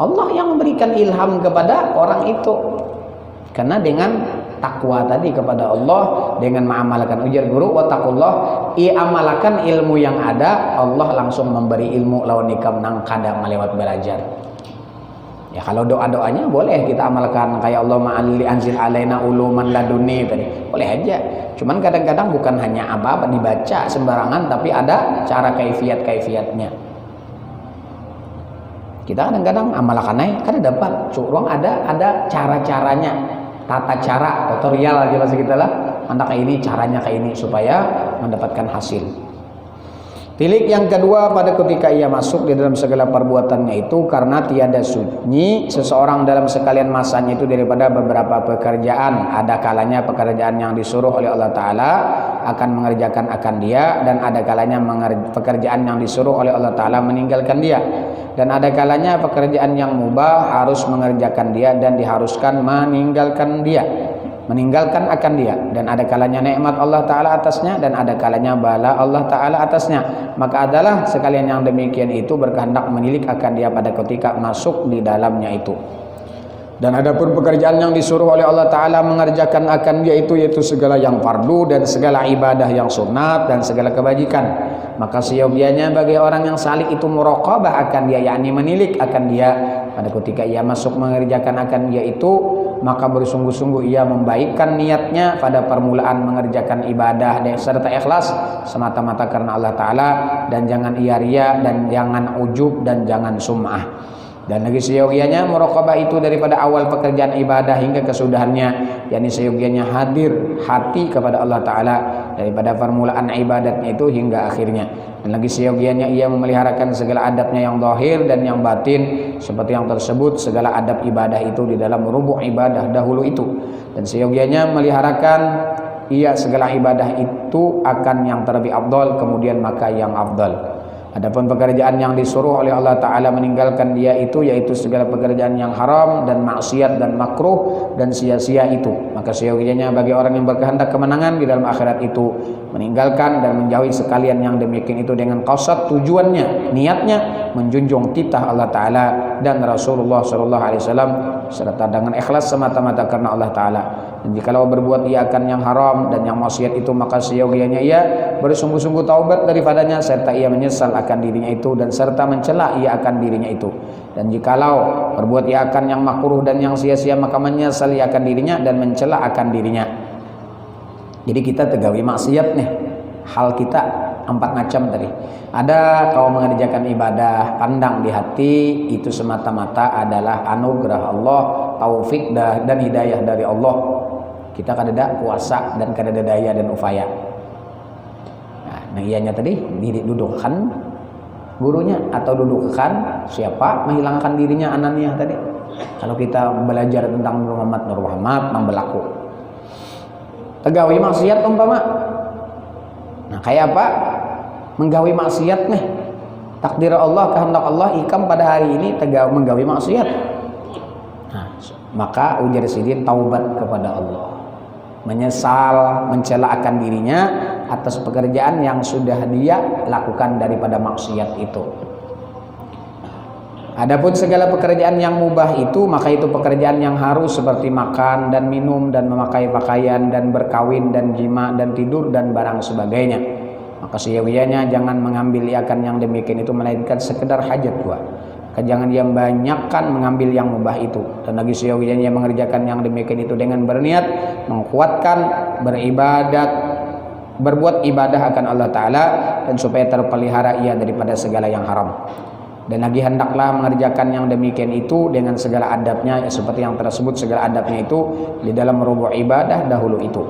Allah yang memberikan ilham kepada orang itu. Karena dengan takwa tadi kepada Allah, dengan mengamalkan ujar guru wattaqullah, amalkan ilmu yang ada, Allah langsung memberi ilmu lawan ikam nang kada melewat belajar. Ya kalau doa-doanya boleh kita amalkan kayak Allah ma'alli anzil alaina uluman laduni tadi. Boleh aja. Cuman kadang-kadang bukan hanya apa-apa dibaca sembarangan, tapi ada cara kaifiat-kaifiatnya. Kita kadang-kadang amalkan kada dapat, curang ada cara-caranya, tata cara, tutorial aja bahasa kita lah. Anda kayak ini, caranya kayak ini supaya mendapatkan hasil. Tilik yang kedua pada ketika ia masuk di dalam segala perbuatannya itu karena tiada sunyi seseorang dalam sekalian masanya itu daripada beberapa pekerjaan. Ada kalanya pekerjaan yang disuruh oleh Allah Ta'ala akan mengerjakan akan dia, dan ada kalanya pekerjaan yang disuruh oleh Allah Ta'ala meninggalkan dia, dan ada kalanya pekerjaan yang mubah harus mengerjakan dia dan diharuskan meninggalkan akan dia, dan ada kalanya nikmat Allah Ta'ala atasnya, dan ada kalanya bala Allah Ta'ala atasnya. Maka adalah sekalian yang demikian itu berkehendak menilik akan dia pada ketika masuk di dalamnya itu. Dan adapun pekerjaan yang disuruh oleh Allah Ta'ala mengerjakan akan dia itu, yaitu segala yang fardu dan segala ibadah yang sunat dan segala kebajikan, maka seyogianya bagi orang yang salik itu muraqabah akan dia, yakni menilik akan dia pada ketika ia masuk mengerjakan akan dia itu, maka bersungguh-sungguh ia membaikkan niatnya pada permulaan mengerjakan ibadah dan serta ikhlas semata-mata karena Allah Ta'ala, dan jangan ia ria dan jangan ujub dan jangan sum'ah. Dan lagi seyogianya muraqabah itu daripada awal pekerjaan ibadah hingga kesudahannya, yakni seyogianya hadir hati kepada Allah Ta'ala daripada permulaan ibadatnya itu hingga akhirnya. Dan lagi seyogianya ia memeliharakan segala adabnya yang zahir dan yang batin, seperti yang tersebut segala adab ibadah itu di dalam rubuh ibadah dahulu itu. Dan seyogianya meliharakan ia segala ibadah itu akan yang terlebih afdal, kemudian maka yang afdal. Adapun pekerjaan yang disuruh oleh Allah Ta'ala meninggalkan dia itu, yaitu segala pekerjaan yang haram dan maksiat dan makruh dan sia-sia itu, maka seyogianya bagi orang yang berkehendak kemenangan di dalam akhirat itu meninggalkan dan menjauhi sekalian yang demikian itu dengan qasad tujuannya, niatnya menjunjung titah Allah Ta'ala dan Rasulullah SAW serta dengan ikhlas semata-mata karena Allah Ta'ala. Dan jikalau berbuat ia akan yang haram dan yang maksiat itu, maka seyogianya ia bersungguh-sungguh taubat daripadanya serta ia menyesal akan dirinya itu dan serta mencela ia akan dirinya itu. Dan jikalau berbuat ia akan yang makruh dan yang sia-sia, maka menyesal ia akan dirinya dan mencela akan dirinya. Jadi kita tegawi maksiat nih, hal kita 4 macam tadi. Ada kau mengerjakan ibadah, pandang di hati itu semata-mata adalah anugerah Allah, taufik dan hidayah dari Allah. Kita kadada kuasa dan kadada daya dan upaya. Nah ianya tadi dudukkan gurunya atau dudukkan siapa menghilangkan dirinya ananiyah tadi. Kalau kita belajar tentang Nur Muhammad membelaku tegawi maksiat umpama. Nah kayak apa? Menggawi maksiat nih. Takdir Allah, kehendak Allah ikam pada hari ini menggawi maksiat. Nah, maka ujar sidin taubat kepada Allah. Menyesal, mencela akan dirinya atas pekerjaan yang sudah dia lakukan daripada maksiat itu. Adapun segala pekerjaan yang mubah itu, maka itu pekerjaan yang harus seperti makan dan minum dan memakai pakaian dan berkawin dan jima dan tidur dan barang sebagainya. Maka seyogianya jangan mengambil akan yang demikian itu melainkan sekedar hajat gua. Jangan dia banyakkan mengambil yang mubah itu. Dan lagi seyogianya mengerjakan yang demikian itu dengan berniat menguatkan beribadat, berbuat ibadah akan Allah Ta'ala, dan supaya terpelihara ia daripada segala yang haram. Dan lagi hendaklah mengerjakan yang demikian itu dengan segala adabnya, seperti yang tersebut segala adabnya itu di dalam rubuh ibadah dahulu itu.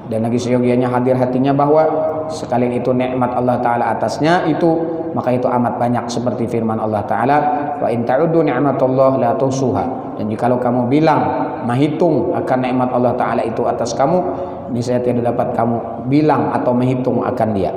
Dan lagi seyogianya hadir hatinya bahwa sekalian itu nikmat Allah Ta'ala atasnya itu, maka itu amat banyak seperti firman Allah Ta'ala, wa in ta'uddu ni'matallah la tuhsuha. Dan jikalau kamu bilang menghitung akan nikmat Allah Ta'ala itu atas kamu, niscaya tidak dapat kamu bilang atau menghitung akan dia.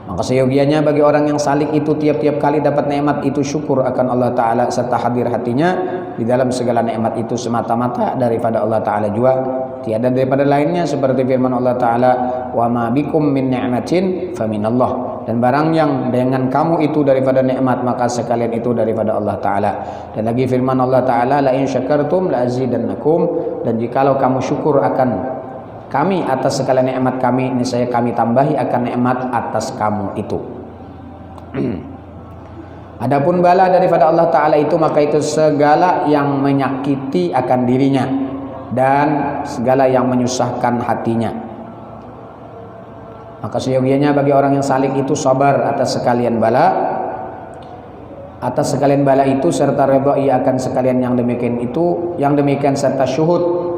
Maka seyogianya bagi orang yang salik itu tiap-tiap kali dapat nikmat itu syukur akan Allah Ta'ala serta hadir hatinya di dalam segala nikmat itu semata-mata daripada Allah Ta'ala juga. tiada daripada lainnya, seperti firman Allah Ta'ala, wa ma bikum min ni'matin faminallah, dan barang yang dengan kamu itu daripada nikmat maka sekalian itu daripada Allah Ta'ala. Dan lagi firman Allah Ta'ala, la in syakartum la azidannakum, dan jikalau kamu syukur akan kami atas segala nikmat kami, niscaya kami tambahi akan nikmat atas kamu itu. Adapun bala daripada Allah Ta'ala itu, maka itu segala yang menyakiti akan dirinya dan segala yang menyusahkan hatinya. Maka seyogianya bagi orang yang salik itu sabar atas sekalian bala, itu serta redha ia akan sekalian yang demikian itu, yang demikian serta syuhud,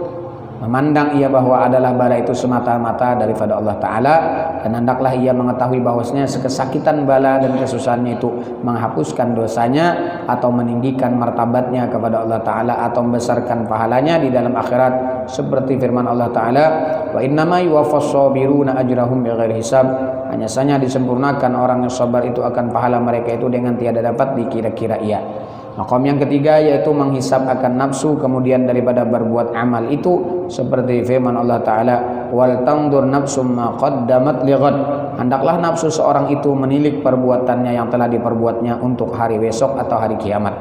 memandang ia bahwa adalah bala itu semata-mata daripada Allah Ta'ala, dan hendaklah ia mengetahui bahwasanya kesakitan bala dan kesusahannya itu menghapuskan dosanya atau meninggikan martabatnya kepada Allah Ta'ala atau membesarkan pahalanya di dalam akhirat, seperti firman Allah Ta'ala, wa innama yuwaffas sabiruna ajrahum bighairi hisab, hanya saja disempurnakan orang yang sabar itu akan pahala mereka itu dengan tiada dapat dikira-kira ia. Maqam yang ketiga yaitu menghisap akan nafsu kemudian daripada berbuat amal itu, seperti firman Allah Ta'ala, wal tangdur nafsum ma qaddamat lighad, hendaklah nafsu seorang itu menilik perbuatannya yang telah diperbuatnya untuk hari besok atau hari kiamat.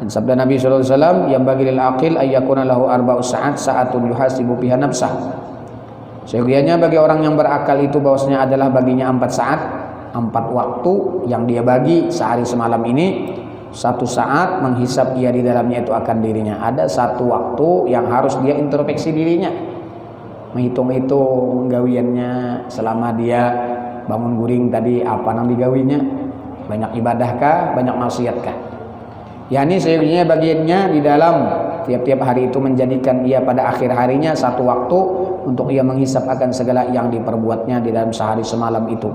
Dan sabda Nabi sallallahu alaihi wasallam, yang bagi lil aqil ayyakuna lahu arba'u sa'atun yuhasibu biha nafsah, seyogianya bagi orang yang berakal itu bahwasanya adalah baginya 4 saat, 4 waktu yang dia bagi sehari semalam ini. 1 saat menghisap ia di dalamnya itu akan dirinya. Ada 1 waktu yang harus dia introspeksi dirinya, menghitung-hitung gawiannya selama dia bangun guring tadi, apa nang digawinya, banyak ibadahkah, banyak maksiatkah. Yani seyogianya bagiannya di dalam tiap-tiap hari itu menjadikan ia pada akhir harinya 1 waktu untuk ia menghisap akan segala yang diperbuatnya di dalam sehari semalam itu.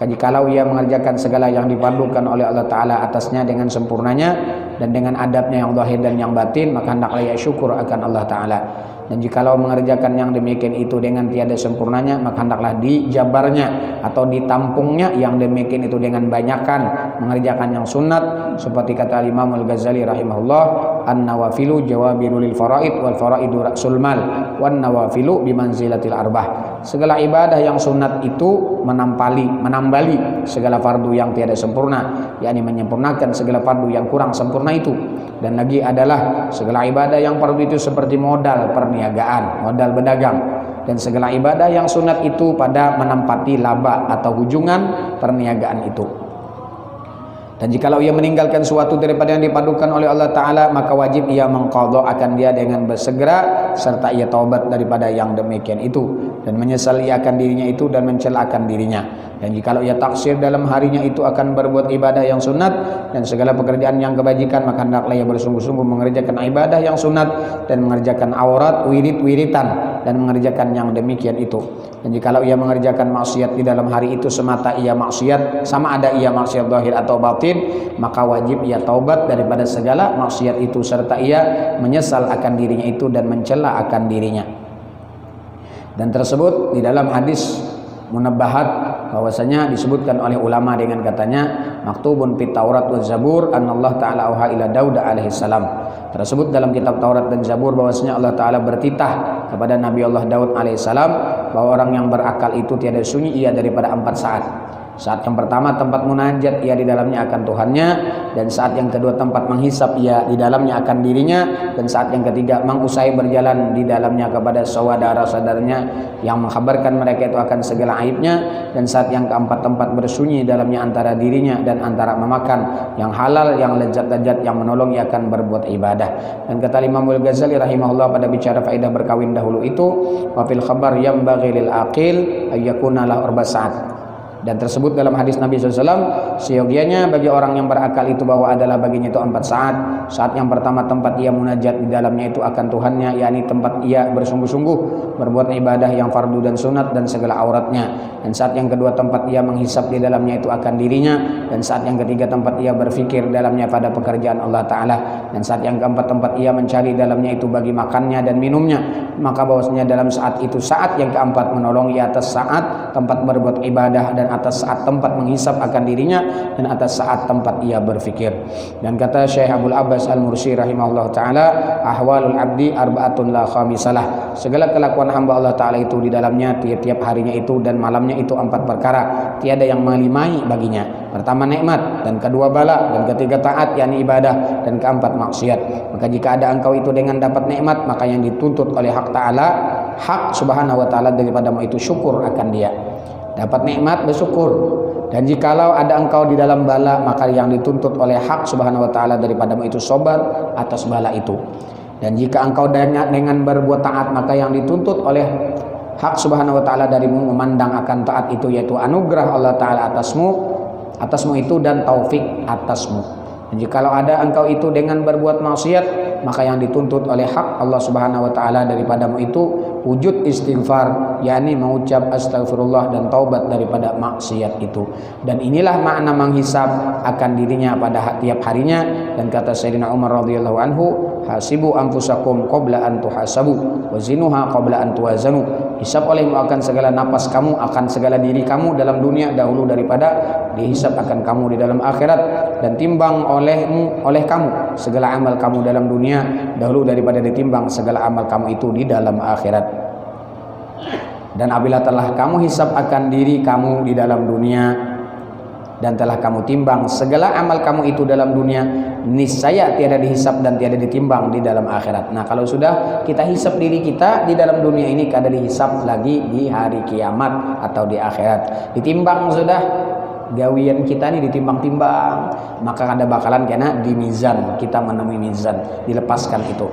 Jikalau ia mengerjakan segala yang dipandukan oleh Allah Ta'ala atasnya dengan sempurnanya dan dengan adabnya yang zahir dan yang batin, maka hendaklah ia syukur akan Allah Ta'ala. Dan jikalau mengerjakan yang demikian itu dengan tiada sempurnanya, maka hendaklah dijabarnya atau ditampungnya yang demikian itu dengan banyakan mengerjakan yang sunat, seperti kata Imam Al-Ghazali rahimahullah, an-nawafilu jawabirul lil faraid wal faraidu ra'sul mal wan nawafilu bimanzilatil arbah. Segala ibadah yang sunat itu menambali segala fardu yang tiada sempurna, yakni menyempurnakan segala fardu yang kurang sempurna itu. Dan lagi adalah segala ibadah yang fardu itu seperti modal perniagaan, modal berdagang. Dan segala ibadah yang sunat itu pada menempati laba atau hujungan perniagaan itu. Dan jikalau ia meninggalkan suatu daripada yang dipadukan oleh Allah Ta'ala, maka wajib ia mengqadha akan dia dengan bersegera, serta ia taubat daripada yang demikian itu, dan menyesal ia akan dirinya itu dan mencela akan dirinya. Dan jikalau ia taksir dalam harinya itu akan berbuat ibadah yang sunat dan segala pekerjaan yang kebajikan, maka hendaklah ia bersungguh-sungguh mengerjakan ibadah yang sunat dan mengerjakan aurat, wirid-wiritan, dan mengerjakan yang demikian itu. Dan jikalau ia mengerjakan maksiat di dalam hari itu semata ia maksiat, sama ada ia maksiat zahir atau batin, maka wajib ia taubat daripada segala maksiat itu, serta ia menyesal akan dirinya itu dan mencela akan dirinya. Dan tersebut di dalam hadis munabbahat bahwasanya disebutkan oleh ulama dengan katanya maktubun fit Taurat wa Zabur annallahu ta'ala auha ila Daud alaihi salam. Tersebut dalam kitab Taurat dan Zabur bahwasanya Allah Ta'ala bertitah kepada Nabi Allah Daud alaihi salam bahwa orang yang berakal itu tiada sunyi ia daripada 4 saat. Saat yang pertama tempat munajat ia di dalamnya akan Tuhannya, dan saat yang kedua tempat menghisap ia di dalamnya akan dirinya, dan saat yang ketiga mengusai berjalan di dalamnya kepada saudara-saudaranya yang mengkhabarkan mereka itu akan segala aibnya, dan saat yang keempat tempat bersunyi dalamnya antara dirinya dan antara memakan yang halal, yang lezat-lezat, yang menolong ia akan berbuat ibadah. Dan kata Imam Al-Ghazali rahimahullah pada bicara faedah berkawin dahulu itu, wa fil khabar yambaghi lil aqil ayyakuna lahu arba saat. Dan tersebut dalam hadis Nabi SAW, seyogianya bagi orang yang berakal itu bahwa adalah baginya itu 4 saat. Saat yang pertama tempat ia munajat di dalamnya itu akan Tuhannya, yakni tempat ia bersungguh-sungguh berbuat ibadah yang fardu dan sunat dan segala auratnya. Dan saat yang kedua tempat ia menghisap di dalamnya itu akan dirinya, dan saat yang ketiga tempat ia berfikir dalamnya pada pekerjaan Allah Ta'ala, dan saat yang keempat tempat ia mencari dalamnya itu bagi makannya dan minumnya, maka bahwasanya dalam saat itu saat yang keempat menolong ia atas saat tempat berbuat ibadah, dan atas saat tempat menghisap akan dirinya, dan atas saat tempat ia berfikir. Dan kata Syekh Abdul Abbas Al-Mursi rahimahullah ta'ala, ahwalul abdi arba'atun la khamisalah, segala kelakuan hamba Allah Ta'ala itu di dalamnya tiap-tiap harinya itu dan malamnya itu 4 perkara, tiada yang melimai baginya. Pertama nikmat, dan kedua bala, dan ketiga taat yakni ibadah, dan keempat maksiat. Maka jika ada engkau itu dengan dapat nikmat, maka yang dituntut oleh hak Ta'ala, hak subhanahu wa ta'ala daripadamu itu syukur akan dia. Dapat nikmat bersyukur. Dan jikalau ada engkau di dalam bala, maka yang dituntut oleh hak subhanahu wa ta'ala daripadamu itu sabar atas bala itu. Dan jika engkau dengan berbuat taat, maka yang dituntut oleh hak subhanahu wa ta'ala darimu memandang akan taat itu, yaitu anugerah Allah Ta'ala atasmu itu, dan taufik atasmu. Dan jikalau ada engkau itu dengan berbuat maksiat, maka yang dituntut oleh hak Allah Subhanahu wa taala daripadamu itu wujud istighfar, yakni mengucap astagfirullah dan taubat daripada maksiat itu. Dan inilah makna menghisab akan dirinya pada tiap harinya. Dan kata Sayyidina Umar radhiyallahu anhu, hasibu anfusakum qabla an tuhasabu wa zinuha qabla an tuwazanu. Hisab olehmu akan segala napas kamu, akan segala diri kamu dalam dunia dahulu daripada dihisab akan kamu di dalam akhirat, dan timbang oleh kamu segala amal kamu dalam dunia dahulu daripada ditimbang segala amal kamu itu di dalam akhirat. Dan apabila telah kamu hisab akan diri kamu di dalam dunia dan telah kamu timbang segala amal kamu itu dalam dunia, niscaya tiada dihisab dan tiada ditimbang di dalam akhirat. Nah, kalau sudah kita hisab diri kita di dalam dunia ini, kada dihisab lagi di hari kiamat atau di akhirat. Ditimbang sudah, gawian kita ini ditimbang-timbang, maka kada bakalan kena di mizan, kita menemui mizan, dilepaskan itu.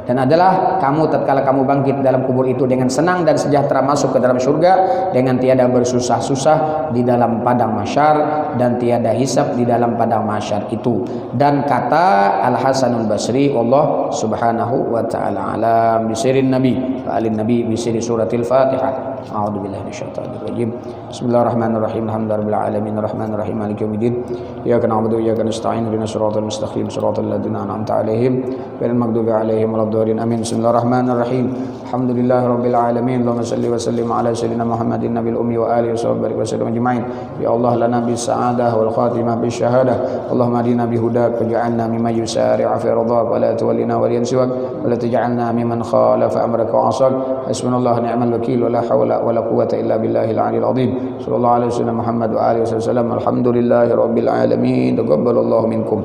Dan adalah kamu tatkala kamu bangkit dalam kubur itu dengan senang dan sejahtera masuk ke dalam surga, dengan tiada bersusah-susah di dalam padang mahsyar, dan tiada hisab di dalam padang mahsyar itu. Dan kata Al-Hasanul Basri, Allah subhanahu wa ta'ala alam, bisirin nabi wa alin nabi bisiri suratil Fatihah. A'udzubillahi minasyaitonir rajim. Bismillahirrahmanirrahim. Alhamdulillahirabbil alamin arrahmanirrahim maliki yaumiddin. Iyyaka na'budu wa iyyaka nasta'in ihdinas siratal mustaqim siratal ladzina an'amta 'alaihim ghairil maghdubi 'alaihim waladdallin. Amin. Bismillahirrahmanirrahim. Alhamdulillahirabbil alamin. Allahumma shalli wa sallim ala sayyidina Muhammadin nabiyil ummi wa alihi washabihi wasallam ajma'in. Ya Allah lana bis sa'adah wal khatimah bis syahadah. Allahumma adina bi hudak waj'alna mimman yusari'u fi ridhak wa la tuwallina waliyan siwak wa la taj'alna mimman khalafa amraka wa 'asak. Hasbunallahu ni'mal wakeel wa la hawla wala quwwata illa billahil 'aliyyil 'azim. Sallallahu alaihi wasallam Muhammad wa alihi wasallam. Alhamdulillahirabbil alamin. Taqabbalallahu minkum.